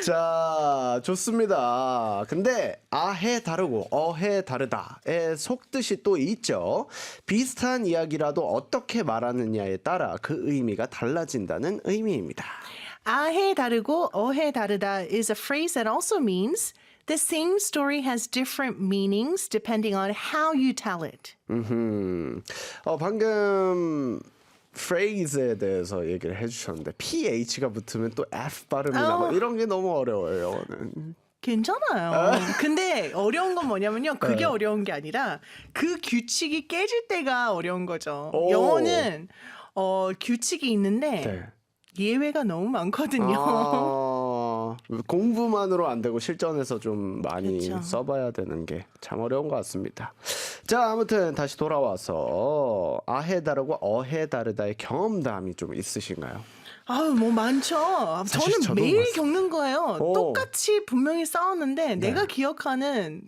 Speaker 1: 자, 좋습니다. 근데 아해 다르고 어해 다르다의 속뜻이 또 있죠. 비슷한 이야기라도 어떻게 말하느냐에 따라 그 의미가 달라진다는 의미입니다.
Speaker 3: 아해 다르고 어해 다르다 is a phrase that also means the same story has different meanings depending on how you tell it.
Speaker 1: 방금 phrase에 대해서 얘기를 해주셨는데 PH가 붙으면 또 F 발음이 나고 이런 게 너무 어려워요, 영어는.
Speaker 3: 괜찮아요. 근데 어려운 건 뭐냐면요. 그게 어려운 게 아니라 그 규칙이 깨질 때가 어려운 거죠.
Speaker 1: 오.
Speaker 3: 영어는 규칙이 있는데
Speaker 1: 네.
Speaker 3: 예외가 너무 많거든요.
Speaker 1: 공부만으로 안 되고 실전에서 좀 많이
Speaker 3: 그렇죠.
Speaker 1: 써봐야 되는 게 참 어려운 것 같습니다. 자, 아무튼 다시 돌아와서 아해 다르고 어해 다르다의 경험담이 좀 있으신가요?
Speaker 3: 아유, 뭐 많죠.
Speaker 1: 사실
Speaker 3: 저는
Speaker 1: 저도
Speaker 3: 매일
Speaker 1: 많습니다.
Speaker 3: 겪는 거예요.
Speaker 1: 오.
Speaker 3: 똑같이 분명히 싸웠는데 내가 기억하는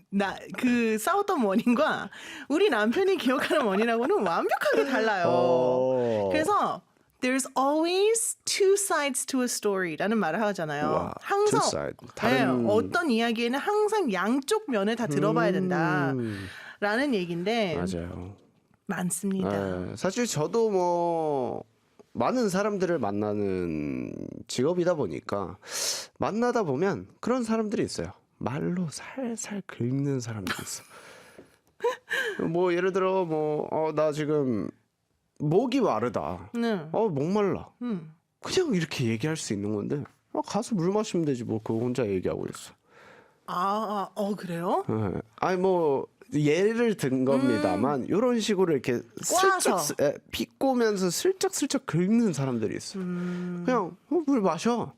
Speaker 3: 그 싸웠던 원인과 우리 남편이 기억하는 원인하고는 완벽하게 달라요. 그래서 There's always two sides to a story라는 말을 하잖아요.
Speaker 1: 와,
Speaker 3: 항상
Speaker 1: two side. 다른-
Speaker 3: 어떤 이야기에는 항상 양쪽 면을 다 들어봐야 된다라는 얘기인데
Speaker 1: 맞아요.
Speaker 3: 많습니다.
Speaker 1: 네, 사실 저도 뭐 많은 사람들을 만나는 직업이다 보니까 만나다 보면 그런 사람들이 있어요. 말로 살살 긁는 사람들이 있어. 뭐 예를 들어 나 지금 목이 마르다.
Speaker 3: 네.
Speaker 1: 목말라. 그냥 이렇게 얘기할 수 있는 건데 가서 물 마시면 되지 뭐 그거 혼자 얘기하고 있어.
Speaker 3: 그래요?
Speaker 1: 네. 아니 뭐 예를 든 겁니다만 이런 식으로 이렇게
Speaker 3: 꽈서.
Speaker 1: 슬쩍 비꼬면서 슬쩍슬쩍 긁는 사람들이 있어. 그냥 물 마셔.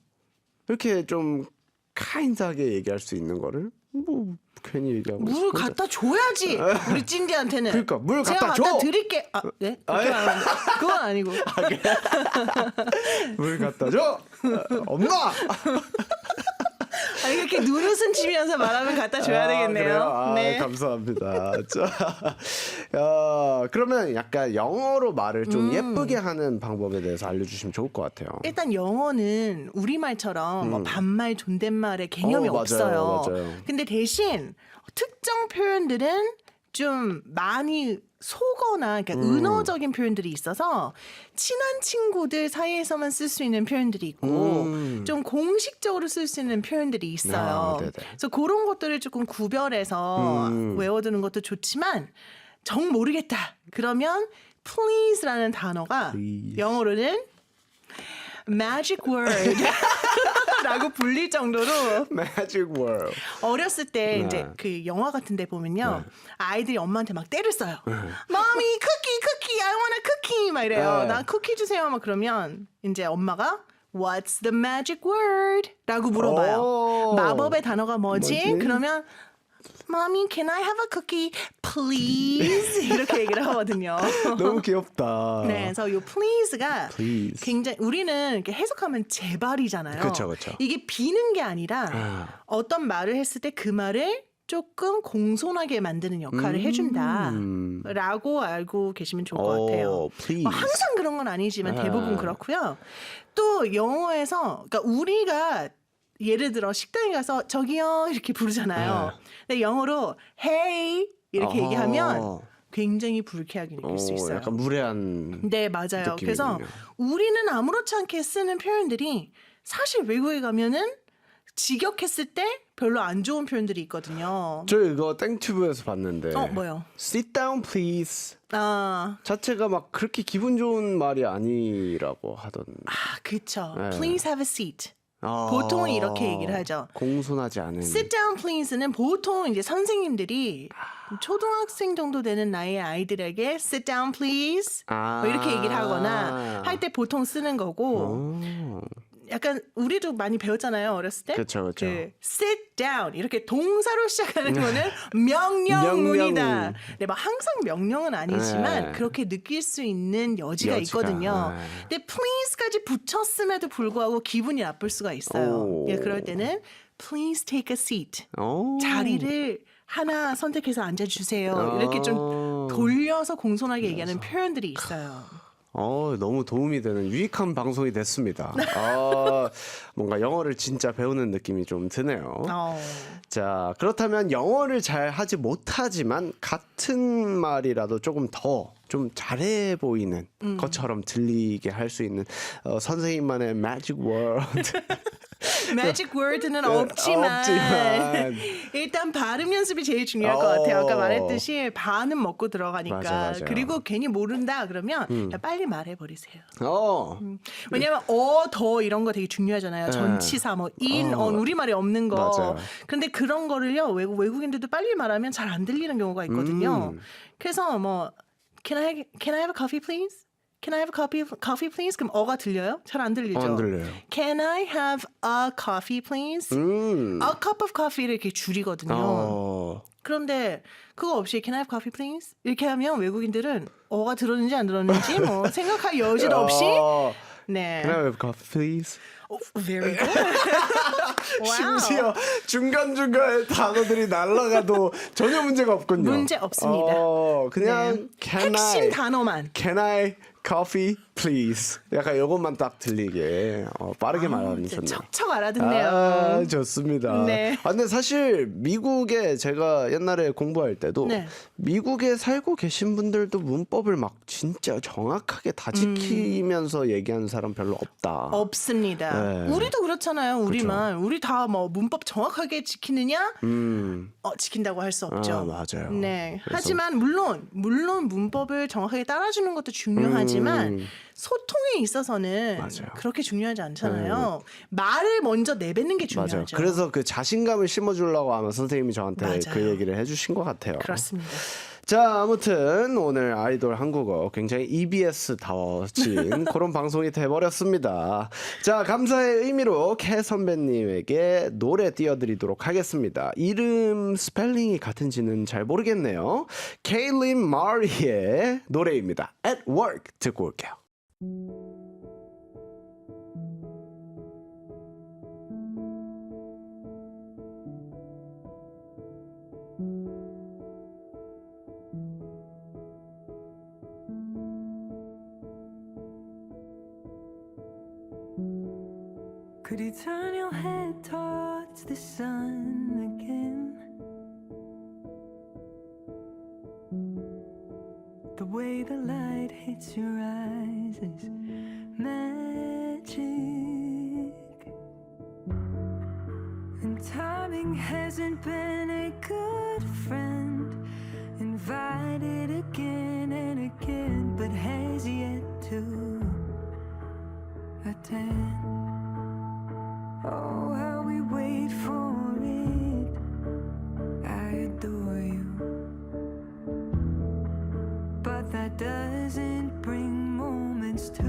Speaker 1: 이렇게 좀 카인드하게 얘기할 수 있는 거를 뭐 괜히 얘기하고
Speaker 3: 물
Speaker 1: 있어.
Speaker 3: 갖다 줘야지 우리 찐디한테는.
Speaker 1: 그러니까 물
Speaker 3: 제가
Speaker 1: 갖다 줘.
Speaker 3: 갖다 드릴게. 아, 네? 그건 아닌데. 그건 아니고.
Speaker 1: 물 갖다 줘. 엄마.
Speaker 3: 아니, 이렇게 눈웃음 치면서 말하면 갖다 줘야 되겠네요.
Speaker 1: 그래요? 아,
Speaker 3: 네.
Speaker 1: 감사합니다. 자, 그러면 약간 영어로 말을 좀 예쁘게 하는 방법에 대해서 알려주시면 좋을 것 같아요.
Speaker 3: 일단 영어는 우리말처럼 뭐 반말, 존댓말의 개념이
Speaker 1: 맞아요,
Speaker 3: 없어요.
Speaker 1: 맞아요.
Speaker 3: 근데 대신 특정 표현들은 좀 많이 속어나 그러니까 은어적인 표현들이 있어서 친한 친구들 사이에서만 쓸 수 있는 표현들이 있고 좀 공식적으로 쓸 수 있는 표현들이 있어요.
Speaker 1: 아, 네네.
Speaker 3: 그래서 그런 것들을 조금 구별해서 외워두는 것도 좋지만 정 모르겠다. 그러면 please라는 단어가
Speaker 1: Please.
Speaker 3: 영어로는 magic word 라고 불릴 정도로
Speaker 1: Magic word.
Speaker 3: 어렸을 때
Speaker 1: 네.
Speaker 3: 이제 그 영화 같은 데 보면요. 아이들이 엄마한테 막 때를 써요. Mommy, cookie, I want a cookie 막 이래요.
Speaker 1: 네.
Speaker 3: 나 쿠키 주세요. 막 그러면 이제 엄마가 What's the magic word? 라고 물어봐요.
Speaker 1: 오.
Speaker 3: 마법의 단어가 뭐지?
Speaker 1: 뭐지?
Speaker 3: 그러면 Mommy, can I have a cookie, please? 이렇게 얘기를 하거든요.
Speaker 1: 너무 귀엽다.
Speaker 3: 네, 그래서 요 please가
Speaker 1: Please.
Speaker 3: 굉장히 우리는 이렇게 해석하면 제발이잖아요.
Speaker 1: 그쵸, 그쵸.
Speaker 3: 이게 비는 게 아니라
Speaker 1: 아.
Speaker 3: 어떤 말을 했을 때 그 말을 조금 공손하게 만드는 역할을 해준다라고 알고 계시면 좋을 것 같아요.
Speaker 1: please.
Speaker 3: 뭐 항상 그런 건 아니지만 대부분 그렇고요. 또 영어에서 그러니까 우리가 예를 들어 식당에 가서 저기요 이렇게 부르잖아요. 근데 영어로 hey 이렇게
Speaker 1: 어허.
Speaker 3: 얘기하면 굉장히 불쾌하게 느낄 수 있어요.
Speaker 1: 약간 무례한.
Speaker 3: 네, 맞아요. 그래서
Speaker 1: 느낌이군요.
Speaker 3: 우리는 아무렇지 않게 쓰는 표현들이 사실 외국에 가면은 직역했을 때 별로 안 좋은 표현들이 있거든요.
Speaker 1: 저 이거 땡튜브에서 봤는데.
Speaker 3: 뭐요?
Speaker 1: Sit down, please.
Speaker 3: 아,
Speaker 1: 자체가 막 그렇게 기분 좋은 말이 아니라고 하던.
Speaker 3: 그쵸.
Speaker 1: 네.
Speaker 3: Please have a seat.
Speaker 1: 아.
Speaker 3: 보통은 이렇게 얘기를 하죠.
Speaker 1: 공손하지 않은.
Speaker 3: Sit down, please는 보통 이제 선생님들이 초등학생 정도 되는 나이의 아이들에게 sit down, please 뭐 이렇게 얘기를 하거나 할 때 보통 쓰는 거고. 약간 우리도 많이 배웠잖아요 어렸을 때.
Speaker 1: 그쵸, 그쵸.
Speaker 3: 그 sit down 이렇게 동사로 시작하는 거는 명령문이다.
Speaker 1: 명령.
Speaker 3: 네, 뭐 항상 명령은 아니지만
Speaker 1: 네.
Speaker 3: 그렇게 느낄 수 있는 여지가 있거든요.
Speaker 1: 네.
Speaker 3: 근데 please까지 붙였음에도 불구하고 기분이 나쁠 수가 있어요.
Speaker 1: 오.
Speaker 3: 예, 그럴 때는 please take a seat.
Speaker 1: 오.
Speaker 3: 자리를 하나 선택해서 앉아주세요. 이렇게 좀 돌려서 공손하게 얘기하는 표현들이 있어요.
Speaker 1: 너무 도움이 되는 유익한 방송이 됐습니다. 뭔가 영어를 진짜 배우는 느낌이 좀 드네요. 자, 그렇다면 영어를 잘 하지 못하지만 같은 말이라도 조금 더 좀 잘해 보이는 것처럼 들리게 할 수 있는 선생님만의 magic word.
Speaker 3: magic word는 없지만 일단 발음 연습이 제일 중요할 것 같아요. 아까 말했듯이 반은 먹고 들어가니까.
Speaker 1: 맞아요.
Speaker 3: 그리고 괜히 모른다 그러면 그냥 빨리 말해버리세요. 왜냐면 더 이런 거 되게 중요하잖아요. 전치사 뭐 in, on 우리말에 없는 거.
Speaker 1: 맞아요.
Speaker 3: 근데 그런 거를요 외국인들도 빨리 말하면 잘 안 들리는 경우가 있거든요. 그래서 뭐 Can I have a coffee, please? Can I have a coffee, please? 그럼 어가 들려요? 잘 안 들리죠?
Speaker 1: 안 들려요.
Speaker 3: Can I have a coffee, please? A cup of coffee를 이렇게 줄이거든요. 그런데 그거 없이 Can I have coffee, please? 이렇게 하면 외국인들은 어가 들었는지 안 들었는지 뭐 생각할 여지도 없이 네.
Speaker 1: Can I have coffee, please?
Speaker 3: Very good. 와우.
Speaker 1: 심지어 중간중간에 단어들이 날아가도 전혀 문제가 없군요.
Speaker 3: 문제 없습니다.
Speaker 1: 그냥
Speaker 3: 네.
Speaker 1: can
Speaker 3: 핵심
Speaker 1: I,
Speaker 3: 단어만.
Speaker 1: Can I coffee please? 약간 이것만 딱 들리게 빠르게 말하면 좋네요.
Speaker 3: 척척 알아듣네요.
Speaker 1: 좋습니다.
Speaker 3: 네.
Speaker 1: 근데 사실 미국에 제가 옛날에 공부할 때도
Speaker 3: 네.
Speaker 1: 미국에 살고 계신 분들도 문법을 막 진짜 정확하게 다 지키면서 얘기하는 사람 별로 없다.
Speaker 3: 없습니다.
Speaker 1: 네.
Speaker 3: 우리도 그렇잖아요. 우리만 우리 다 뭐 문법 정확하게 지키느냐? 지킨다고 할 수 없죠.
Speaker 1: 맞아요.
Speaker 3: 네.
Speaker 1: 그래서-
Speaker 3: 하지만 물론 문법을 정확하게 따라주는 것도 중요하지만 소통에 있어서는
Speaker 1: 맞아요.
Speaker 3: 그렇게 중요하지 않잖아요. 말을 먼저 내뱉는 게 중요하죠.
Speaker 1: 맞아요. 그래서 그 자신감을 심어주려고 아마 선생님이 저한테
Speaker 3: 맞아요.
Speaker 1: 그 얘기를 해주신 것 같아요.
Speaker 3: 그렇습니다.
Speaker 1: 자, 아무튼 오늘 아이돌 한국어 굉장히 EBS다워진 그런 방송이 돼버렸습니다. 자, 감사의 의미로 캐 선배님에게 노래 띄워드리도록 하겠습니다. 이름 스펠링이 같은지는 잘 모르겠네요. 케일린 마리의 노래입니다. At Work 듣고 올게요.
Speaker 5: Could you turn your head towards the sun again? The way the light hits your eyes is magic. And timing hasn't been a good friend. Invited again and again, but has yet to attend. Oh, how we wait for it. I adore you, but that doesn't bring moments to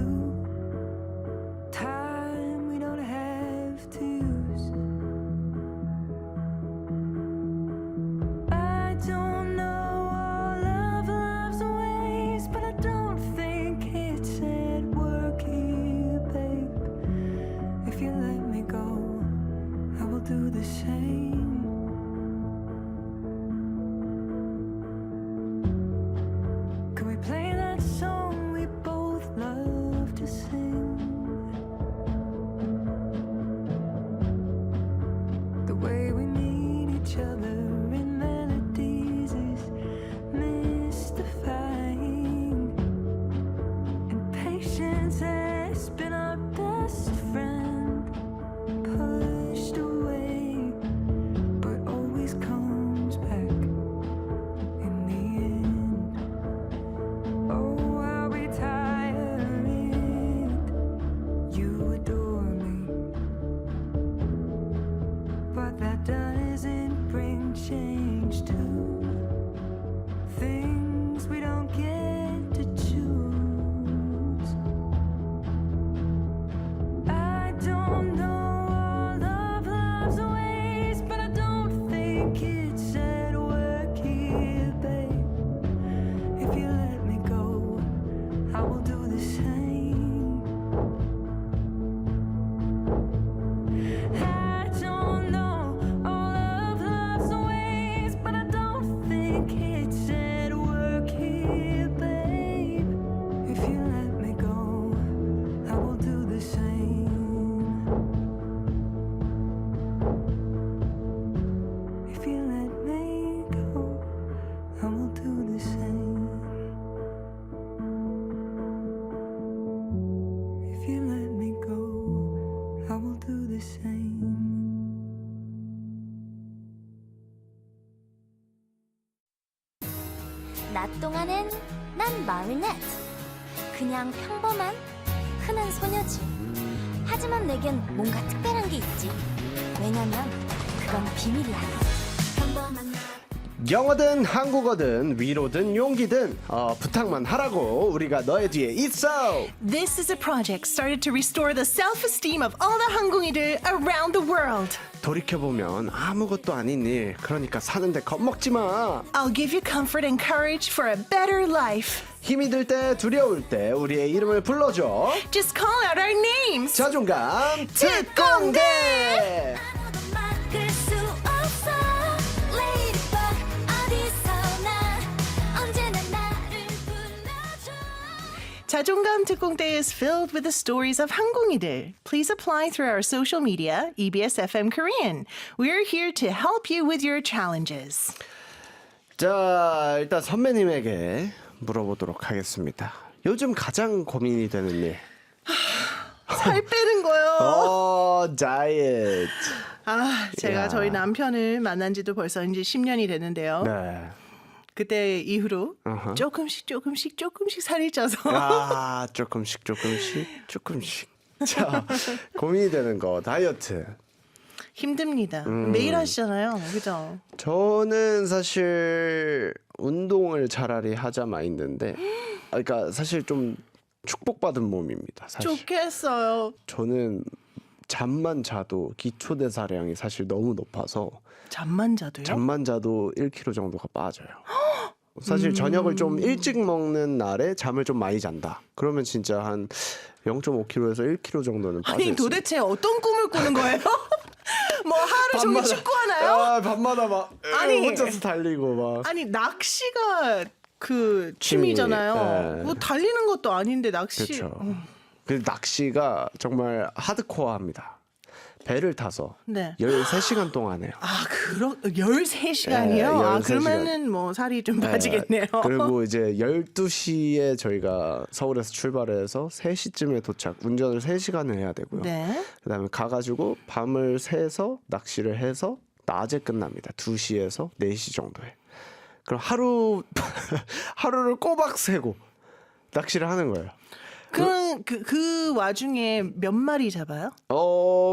Speaker 5: time we don't have to use. I don't know all of love's ways, but I don't think it's at work here, babe. If you let me go, I will do the same. Could we play that song we both love to sing? The way we meet each other in melodies is mystifying. And patience has been our best friend, pushed away, but always comes back in the end. Oh, how we tire it. You adore me, but that doesn't bring change to things we don't get to choose. I don't know all of love's ways, but I don't think it's at work here, babe. If you let me go, I will do the same. I don't know all of love's ways, but I don't think it's at work here, babe. If you let me go, I will do the same. If you let me go, I will do the same. If you let me go, I will do the same.
Speaker 6: 낮 동안엔 난 마리넷. 그냥 평범한 흔한 소녀지. 하지만 내겐 뭔가 특별한 게 있지. 왜냐면 그건 비밀이야. 평범한
Speaker 1: 영어든 한국어든 위로든 용기든 부탁만 하라고 우리가 너의 뒤에 있어.
Speaker 3: This is a project started to restore the self-esteem of all the 항공이들 around the world.
Speaker 1: 돌이켜보면 아무것도 아닌 일, 그러니까 사는데 겁먹지 마.
Speaker 3: I'll give you comfort and courage for a better life.
Speaker 1: 힘이 들 때, 두려울 때 우리의 이름을 불러줘.
Speaker 3: Just call out our names.
Speaker 1: 자존감 특공대.
Speaker 6: 아무도 막을 수 없어. Ladybug 어디서나 언제나 나를 불러줘.
Speaker 3: 자존감 특공대 is filled with the stories of 항공이들. Please apply through our social media, EBS FM Korean. We're here to help you with your challenges.
Speaker 1: 자, 일단 선배님에게 물어보도록 하겠습니다. 요즘 가장 고민이 되는 일.
Speaker 3: 살 빼는 거요.
Speaker 1: 다이어트.
Speaker 3: 제가
Speaker 1: 야.
Speaker 3: 저희 남편을 만난 지도 벌써 이제 10년이 됐는데요.
Speaker 1: 네.
Speaker 3: 그때 이후로
Speaker 1: 어허.
Speaker 3: 조금씩 살이 쪄서
Speaker 1: 조금씩. 자, 고민이 되는 거 다이어트.
Speaker 3: 힘듭니다. 매일 하시잖아요. 그죠?
Speaker 1: 저는 사실 운동을 차라리 하자 마인드인데 그러니까 사실 좀 축복받은 몸입니다. 사실
Speaker 3: 좋겠어요.
Speaker 1: 저는 잠만 자도 기초 대사량이 사실 너무 높아서
Speaker 3: 잠만 자도요?
Speaker 1: 잠만 자도 1kg 정도가 빠져요. 사실 저녁을 좀 일찍 먹는 날에 잠을 좀 많이 잔다. 그러면 진짜 한 0.5kg에서 1kg 정도는 빠져
Speaker 3: 아니
Speaker 1: 있어요.
Speaker 3: 도대체 어떤 꿈을 꾸는 거예요? 뭐 하루 종일 축구하나요?
Speaker 1: 아, 밤마다 막
Speaker 3: 아니.
Speaker 1: 혼자서 달리고 막.
Speaker 3: 아니 낚시가 그
Speaker 1: 취미,
Speaker 3: 취미잖아요.
Speaker 1: 예.
Speaker 3: 뭐 달리는 것도 아닌데 낚시.
Speaker 1: 그렇죠. 그 낚시가 정말 하드코어합니다. 배를 타서
Speaker 3: 네.
Speaker 1: 13시간 동안 해요.
Speaker 3: 아, 13시간이요?
Speaker 1: 예,
Speaker 3: 아,
Speaker 1: 13시간.
Speaker 3: 그러면은 뭐 살이 좀 빠지겠네요.
Speaker 1: 그리고 이제 12시에 저희가 서울에서 출발해서 3시쯤에 도착. 운전을 3시간을 해야 되고요.
Speaker 3: 네.
Speaker 1: 그다음에 가가지고 밤을 새서 낚시를 해서 낮에 끝납니다. 2시에서 4시 정도에. 그럼 하루를 꼬박 세고 낚시를 하는 거예요.
Speaker 3: 그럼 그 와중에 몇 마리 잡아요?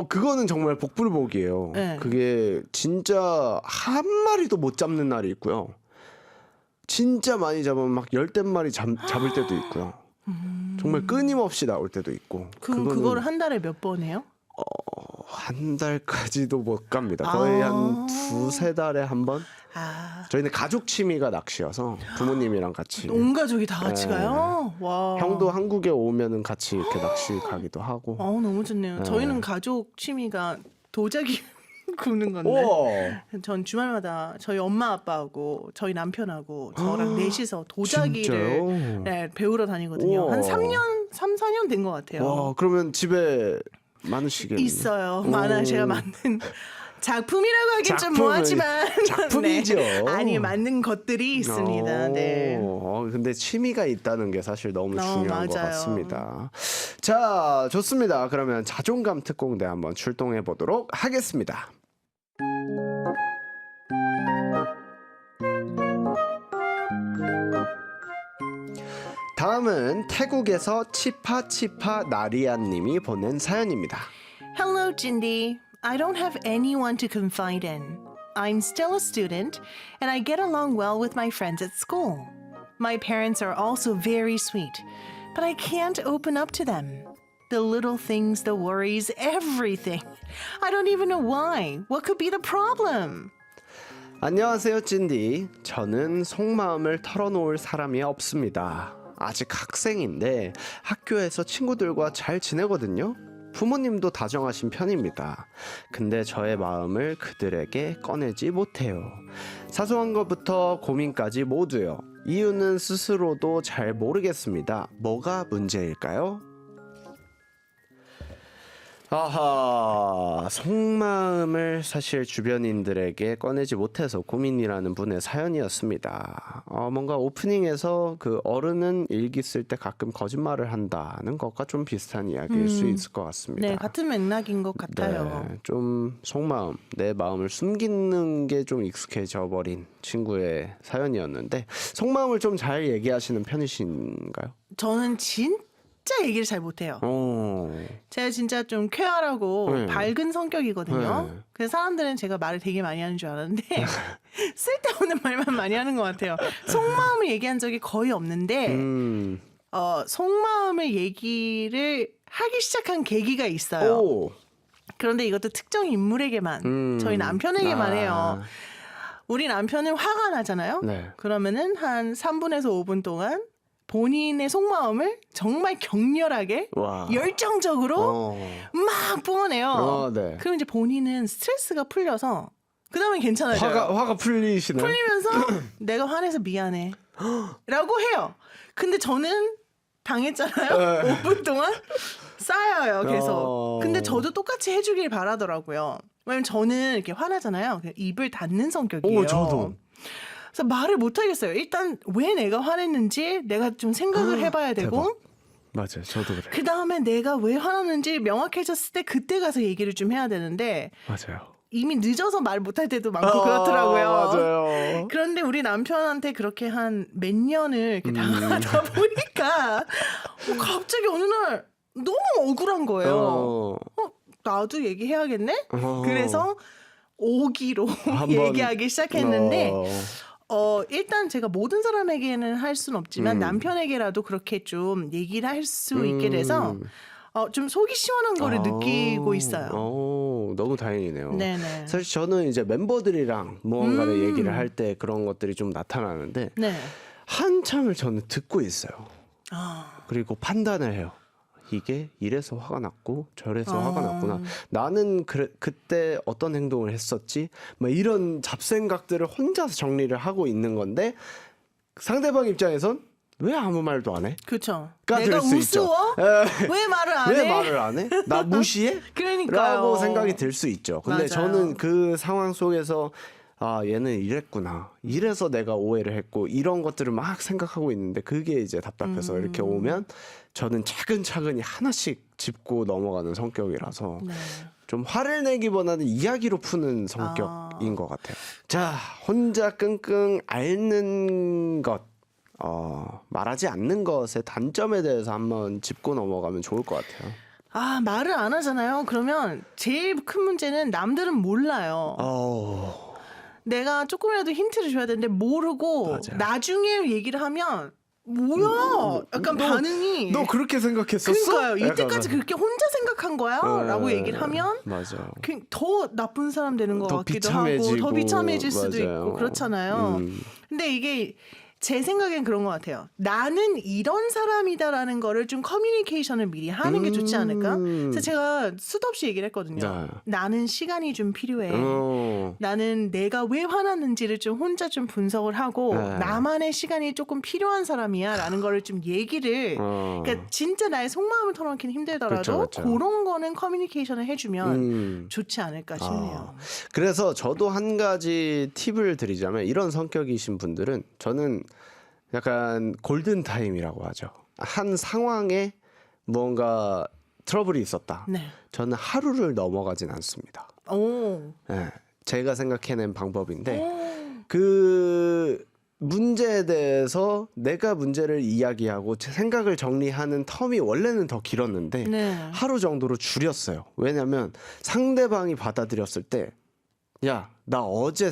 Speaker 1: 그거는 정말 복불복이에요.
Speaker 3: 네.
Speaker 1: 그게 진짜 한 마리도 못 잡는 날이 있고요. 진짜 많이 잡으면 막 10댓마리 잡을 때도 있고요. 정말 끊임없이 나올 때도 있고.
Speaker 3: 그럼
Speaker 1: 그거는
Speaker 3: 그거를 한 달에 몇 번 해요?
Speaker 1: 한 달까지도 못 갑니다. 거의 한 2-3달에 한 번?
Speaker 3: 아,
Speaker 1: 저희는 가족 취미가 낚시여서 부모님이랑 같이.
Speaker 3: 온 가족이 다 같이
Speaker 1: 네.
Speaker 3: 가요? 와.
Speaker 1: 형도 한국에 오면은 같이 이렇게 낚시 가기도 하고.
Speaker 3: 너무 좋네요.
Speaker 1: 네.
Speaker 3: 저희는 가족 취미가 도자기 굽는 건데.
Speaker 1: 우와.
Speaker 3: 전 주말마다 저희 엄마 아빠하고 저희 남편하고 저랑 넷이서 도자기를
Speaker 1: 진짜요?
Speaker 3: 네, 배우러 다니거든요.
Speaker 1: 우와.
Speaker 3: 한 3-4년 된 것 같아요.
Speaker 1: 와, 그러면 집에 많으시겠네요.
Speaker 3: 있어요.
Speaker 1: 오.
Speaker 3: 많아요. 제가 만든 작품이라고 하긴 좀 뭐하지만
Speaker 1: 작품이죠.
Speaker 3: 네. 아니 만든 것들이 있습니다. 네.
Speaker 1: 근데 취미가 있다는 게 사실 너무 중요한 것
Speaker 3: 맞아요.
Speaker 1: 같습니다. 자, 좋습니다. 그러면 자존감 특공대 한번 출동해 보도록 하겠습니다. 다음은 태국에서 치파치파 나리안님이 보낸 사연입니다.
Speaker 3: Hello, Jindy. I don't have anyone to confide in. I'm still a student, and I get along well with my friends at school. My parents are also very sweet, but I can't open up to them. The little things, the worries, everything. I don't even know why. What could be the problem?
Speaker 1: 안녕하세요, 찐디. 저는 속마음을 털어놓을 사람이 없습니다. 아직 학생인데 학교에서 친구들과 잘 지내거든요. 부모님도 다정하신 편입니다. 근데 저의 마음을 그들에게 꺼내지 못해요. 사소한 것부터 고민까지 모두요. 이유는 스스로도 잘 모르겠습니다. 뭐가 문제일까요? 아하, 속마음을 사실 주변인들에게 꺼내지 못해서 고민이라는 분의 사연이었습니다. 뭔가 오프닝에서 그 어른은 일기 쓸 때 가끔 거짓말을 한다는 것과 좀 비슷한 이야기일 수 있을 것 같습니다.
Speaker 3: 네, 같은 맥락인 것 같아요.
Speaker 1: 네, 좀 속마음, 내 마음을 숨기는 게 좀 익숙해져 버린 친구의 사연이었는데 속마음을 좀 잘 얘기하시는 편이신가요?
Speaker 3: 저는 진짜 얘기를 잘 못해요. 제가 진짜 좀 쾌활하고
Speaker 1: 네.
Speaker 3: 밝은 성격이거든요.
Speaker 1: 네.
Speaker 3: 그래서 사람들은 제가 말을 되게 많이 하는 줄 알았는데 쓸데없는 말만 많이 하는 것 같아요. 속마음을 얘기한 적이 거의 없는데 속마음을 얘기를 하기 시작한 계기가 있어요.
Speaker 1: 오.
Speaker 3: 그런데 이것도 특정 인물에게만 저희 남편에게만 해요. 우리 남편은 화가 나잖아요.
Speaker 1: 네.
Speaker 3: 그러면은 한 3분에서 5분 동안 본인의 속마음을 정말 격렬하게
Speaker 1: 와.
Speaker 3: 열정적으로 막 뿜어내요.
Speaker 1: 네.
Speaker 3: 그럼 이제 본인은 스트레스가 풀려서 그 다음에 괜찮아져요.
Speaker 1: 화가 풀리시나요?
Speaker 3: 풀리면서 내가 화내서 미안해 라고 해요. 근데 저는 당했잖아요. 5분 동안 쌓여요 계속. 근데 저도 똑같이 해주길 바라더라고요. 왜냐면 저는 이렇게 화나잖아요. 입을 닫는 성격이에요.
Speaker 1: 저도.
Speaker 3: 그래서 말을 못 하겠어요. 일단 왜 내가 화냈는지 내가 좀 생각을 해봐야 되고
Speaker 1: 대박. 맞아요. 저도 그래요.
Speaker 3: 그 다음에 내가 왜 화났는지 명확해졌을 때 그때 가서 얘기를 좀 해야 되는데
Speaker 1: 맞아요.
Speaker 3: 이미 늦어서 말 못할 때도 많고 그렇더라고요.
Speaker 1: 맞아요.
Speaker 3: 그런데 우리 남편한테 그렇게 한 몇 년을 이렇게 당하다 보니까 갑자기 어느 날 너무 억울한 거예요. 나도 얘기해야겠네? 그래서 오기로
Speaker 1: 한번-
Speaker 3: 얘기하기 시작했는데 일단 제가 모든 사람에게는 할 수는 없지만
Speaker 1: 음.
Speaker 3: 남편에게라도 그렇게 좀 얘기를 할 수 있게 돼서 좀 속이 시원한 거를 느끼고 있어요.
Speaker 1: 너무 다행이네요.
Speaker 3: 네네.
Speaker 1: 사실 저는 이제 멤버들이랑 무언가를 얘기를 할 때 그런 것들이 좀 나타나는데
Speaker 3: 네.
Speaker 1: 한참을 저는 듣고 있어요.
Speaker 3: 아,
Speaker 1: 그리고 판단을 해요. 이게 이래서 화가 났고 저래서
Speaker 3: 아.
Speaker 1: 화가 났구나. 나는 그때 어떤 행동을 했었지? 막 이런 잡생각들을 혼자서 정리를 하고 있는 건데 상대방 입장에선 왜 아무 말도 안 해?
Speaker 3: 그렇죠.
Speaker 1: 가
Speaker 3: 내가
Speaker 1: 될 수 있죠.
Speaker 3: 우스워? 왜 말을 안
Speaker 1: 왜
Speaker 3: 해?
Speaker 1: 말을 안 해? 나 무시해?
Speaker 3: 그러니까요.
Speaker 1: 라고 생각이 들 수 있죠. 근데
Speaker 3: 맞아요.
Speaker 1: 저는 그 상황 속에서 아, 얘는 이랬구나. 이래서 내가 오해를 했고 이런 것들을 막 생각하고 있는데 그게 이제 답답해서 이렇게 오면 저는 차근차근히 하나씩 짚고 넘어가는 성격이라서
Speaker 3: 네.
Speaker 1: 좀 화를 내기보다는 이야기로 푸는 성격인 것 같아요. 자, 혼자 끙끙 앓는 것, 말하지 않는 것의 단점에 대해서 한번 짚고 넘어가면 좋을 것 같아요.
Speaker 3: 아, 말을 안 하잖아요. 그러면 제일 큰 문제는 남들은 몰라요. 내가 조금이라도 힌트를 줘야 되는데 모르고
Speaker 1: 맞아요.
Speaker 3: 나중에 얘기를 하면 뭐야? 약간 반응이
Speaker 1: 너 그렇게 생각했었어?
Speaker 3: 그러니까요. 이때까지
Speaker 1: 약간,
Speaker 3: 그렇게 혼자 생각한 거야? 라고 얘기를 하면
Speaker 1: 맞아요.
Speaker 3: 더 나쁜 사람 되는 것
Speaker 1: 더
Speaker 3: 같기도 하고
Speaker 1: 비참해지고,
Speaker 3: 더 비참해질 수도
Speaker 1: 맞아요.
Speaker 3: 있고 그렇잖아요. 근데 이게 제 생각엔 그런 것 같아요. 나는 이런 사람이다라는 거를 좀 커뮤니케이션을 미리 하는 게 좋지 않을까? 그래서 제가 수도 없이 얘기를 했거든요.
Speaker 1: 네.
Speaker 3: 나는 시간이 좀 필요해.
Speaker 1: 어,
Speaker 3: 나는 내가 왜 화났는지를 좀 혼자 좀 분석을 하고
Speaker 1: 네.
Speaker 3: 나만의 시간이 조금 필요한 사람이야 라는 거를 좀 얘기를 그러니까 진짜 나의 속마음을 털어놓기는 힘들더라도
Speaker 1: 그쵸, 그쵸.
Speaker 3: 그런 거는 커뮤니케이션을 해주면
Speaker 1: 음.
Speaker 3: 좋지 않을까 싶네요.
Speaker 1: 그래서 저도 한 가지 팁을 드리자면 이런 성격이신 분들은 저는 약간 골든 타임이라고 하죠. 한 상황에 뭔가 트러블이 있었다.
Speaker 3: 네.
Speaker 1: 저는 하루를 넘어가진 않습니다.
Speaker 3: 오.
Speaker 1: 네, 제가 생각해낸 방법인데 그 문제에 대해서 내가 문제를 이야기하고 제 생각을 정리하는 텀이 원래는 더 길었는데
Speaker 3: 네.
Speaker 1: 하루 정도로 줄였어요. 왜냐면 상대방이 받아들였을 때 야, 나 어제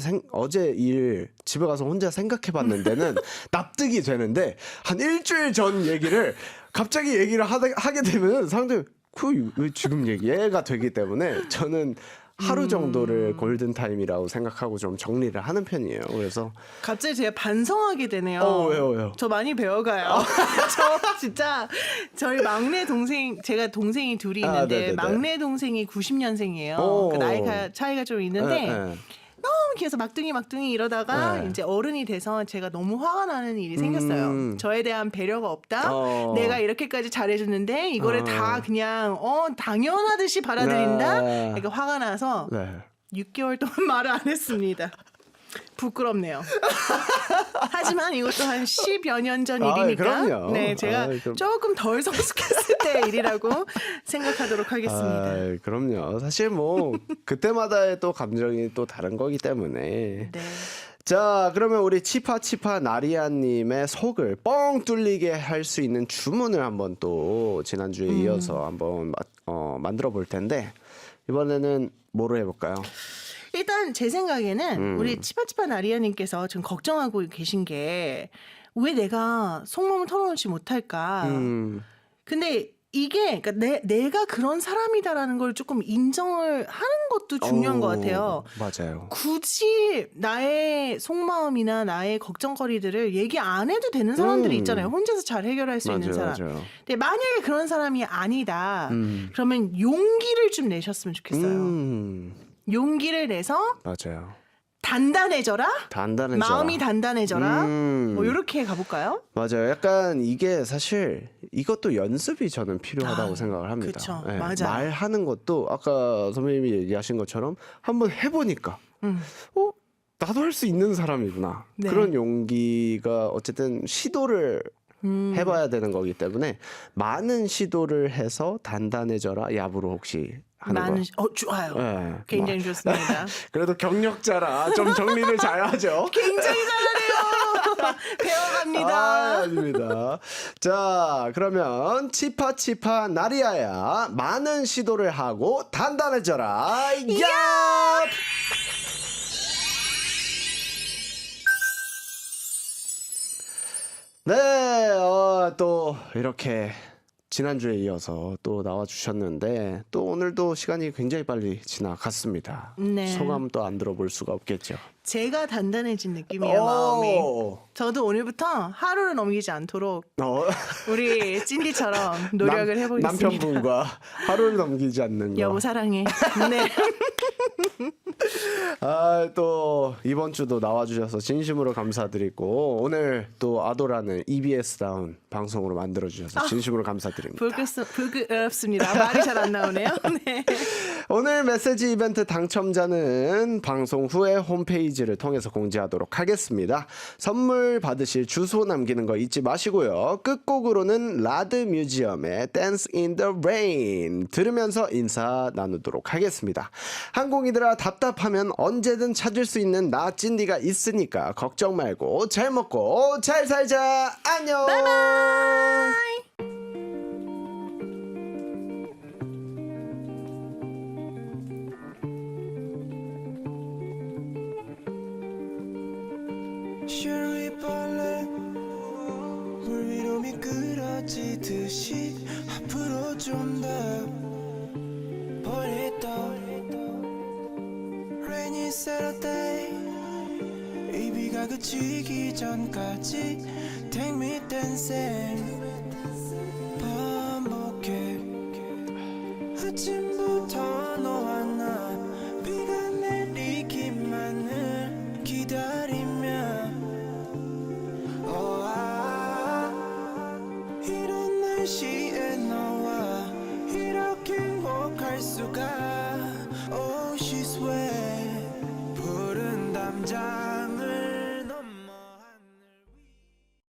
Speaker 1: 일 집에 가서 혼자 생각해 봤는데는 납득이 되는데 한 일주일 전 얘기를 갑자기 얘기를 하게 되면 상대방이 왜 지금 얘기해가 되기 때문에 저는 하루 정도를 골든타임이라고 생각하고 좀 정리를 하는 편이에요. 그래서
Speaker 3: 갑자기 제가 반성하게 되네요.
Speaker 1: 왜요?
Speaker 3: 저 많이 배워가요. 저 진짜 저희 막내 동생 제가 동생이 둘이
Speaker 1: 아,
Speaker 3: 있는데
Speaker 1: 네네네.
Speaker 3: 막내 동생이 90년생이에요.
Speaker 1: 오.
Speaker 3: 그 나이가 차이가 좀 있는데
Speaker 1: 네.
Speaker 3: 너무 계속 막둥이 이러다가
Speaker 1: 네.
Speaker 3: 이제 어른이 돼서 제가 너무 화가 나는 일이 생겼어요. 저에 대한 배려가 없다. 내가 이렇게까지 잘해줬는데 이거를 다 그냥 당연하듯이 받아들인다.
Speaker 1: 네.
Speaker 3: 그러니까 화가 나서
Speaker 1: 네.
Speaker 3: 6개월 동안 말을 안 했습니다. 부끄럽네요. 하지만 이것도 한 10여 년 전 일이니까
Speaker 1: 그럼요.
Speaker 3: 네, 제가
Speaker 1: 그럼.
Speaker 3: 조금 덜 성숙했을 때 일이라고 생각하도록 하겠습니다.
Speaker 1: 그럼요. 사실 뭐 그때마다의 또 감정이 또 다른 거기 때문에.
Speaker 3: 네.
Speaker 1: 자, 그러면 우리 치파치파 나리아님의 속을 뻥 뚫리게 할 수 있는 주문을 한번 또 지난주에 이어서 한번 만들어 볼 텐데 이번에는 뭐로 해볼까요?
Speaker 3: 일단 제 생각에는 우리 치파치파 나리아님께서 지금 걱정하고 계신 게 왜 내가 속마음을 털어놓지 못할까. 근데 이게 그러니까 내가 그런 사람이다라는 걸 조금 인정을 하는 것도 중요한 것 같아요.
Speaker 1: 맞아요.
Speaker 3: 굳이 나의 속마음이나 나의 걱정거리들을 얘기 안 해도 되는 사람들이 있잖아요. 혼자서 잘 해결할 수 있는 사람.
Speaker 1: 맞아요.
Speaker 3: 근데 만약에 그런 사람이 아니다. 그러면 용기를 좀 내셨으면 좋겠어요. 용기를 내서
Speaker 1: 맞아요.
Speaker 3: 단단해져라.
Speaker 1: 단단해져.
Speaker 3: 마음이 단단해져라. 뭐 이렇게 가볼까요?
Speaker 1: 맞아요. 약간 이게 사실 이것도 연습이 저는 필요하다고 생각을 합니다.
Speaker 3: 그쵸.
Speaker 1: 예,
Speaker 3: 맞아.
Speaker 1: 말하는 것도 아까 선배님이 얘기하신 것처럼 한번 해보니까 나도 할 수 있는 사람이구나.
Speaker 3: 네.
Speaker 1: 그런 용기가 어쨌든 시도를 해봐야 되는 거기 때문에 많은 시도를 해서 단단해져라. 야부로 혹시 하는 거.
Speaker 3: 좋아요.
Speaker 1: 예,
Speaker 3: 굉장히 좋습니다.
Speaker 1: 그래도 경력자라 좀 정리를 잘하죠.
Speaker 3: 굉장히 잘하네요. 배워갑니다.
Speaker 1: 아닙니다. 자, 그러면 치파치파 나리아야 많은 시도를 하고 단단해져라. 야! 네, 또 이렇게 지난주에 이어서 또 나와주셨는데 또 오늘도 시간이 굉장히 빨리 지나갔습니다.
Speaker 3: 네.
Speaker 1: 소감 또 안 들어볼 수가 없겠죠.
Speaker 3: 제가 단단해진 느낌이에요, 마음이.
Speaker 1: 오.
Speaker 3: 저도 오늘부터 하루를 넘기지 않도록
Speaker 1: 어,
Speaker 3: 우리 찐디처럼 노력을 해보겠습니다.
Speaker 1: 남편분과 하루를 넘기지 않는 거.
Speaker 3: 여보 사랑해. 네.
Speaker 1: 또 이번 주도 나와주셔서 진심으로 감사드리고 오늘 또 아도라는 EBS다운 방송으로 만들어주셔서 진심으로 감사드립니다.
Speaker 3: 부끄럽습니다. 말이 잘 안 나오네요. 네.
Speaker 1: 오늘 메시지 이벤트 당첨자는 방송 후에 홈페이지를 통해서 공지하도록 하겠습니다. 선물 받으실 주소 남기는 거 잊지 마시고요. 끝곡으로는 라드 뮤지엄의 Dance in the Rain 들으면서 인사 나누도록 하겠습니다. 항공이들아 답답하면 언제든 찾을 수 있는 나 찐디가 있으니까 걱정 말고 잘 먹고 잘 살자. 안녕. 바이바이.
Speaker 4: 슈르이 벌레 물 위로 미끄러지듯이 앞으로 좀 더 보냈다 Rainy Saturday 이 비가 그치기 전까지 Take me dancing 반복해 아침부터 너와 나 비가 내리기만을 기다리며 이런 날씨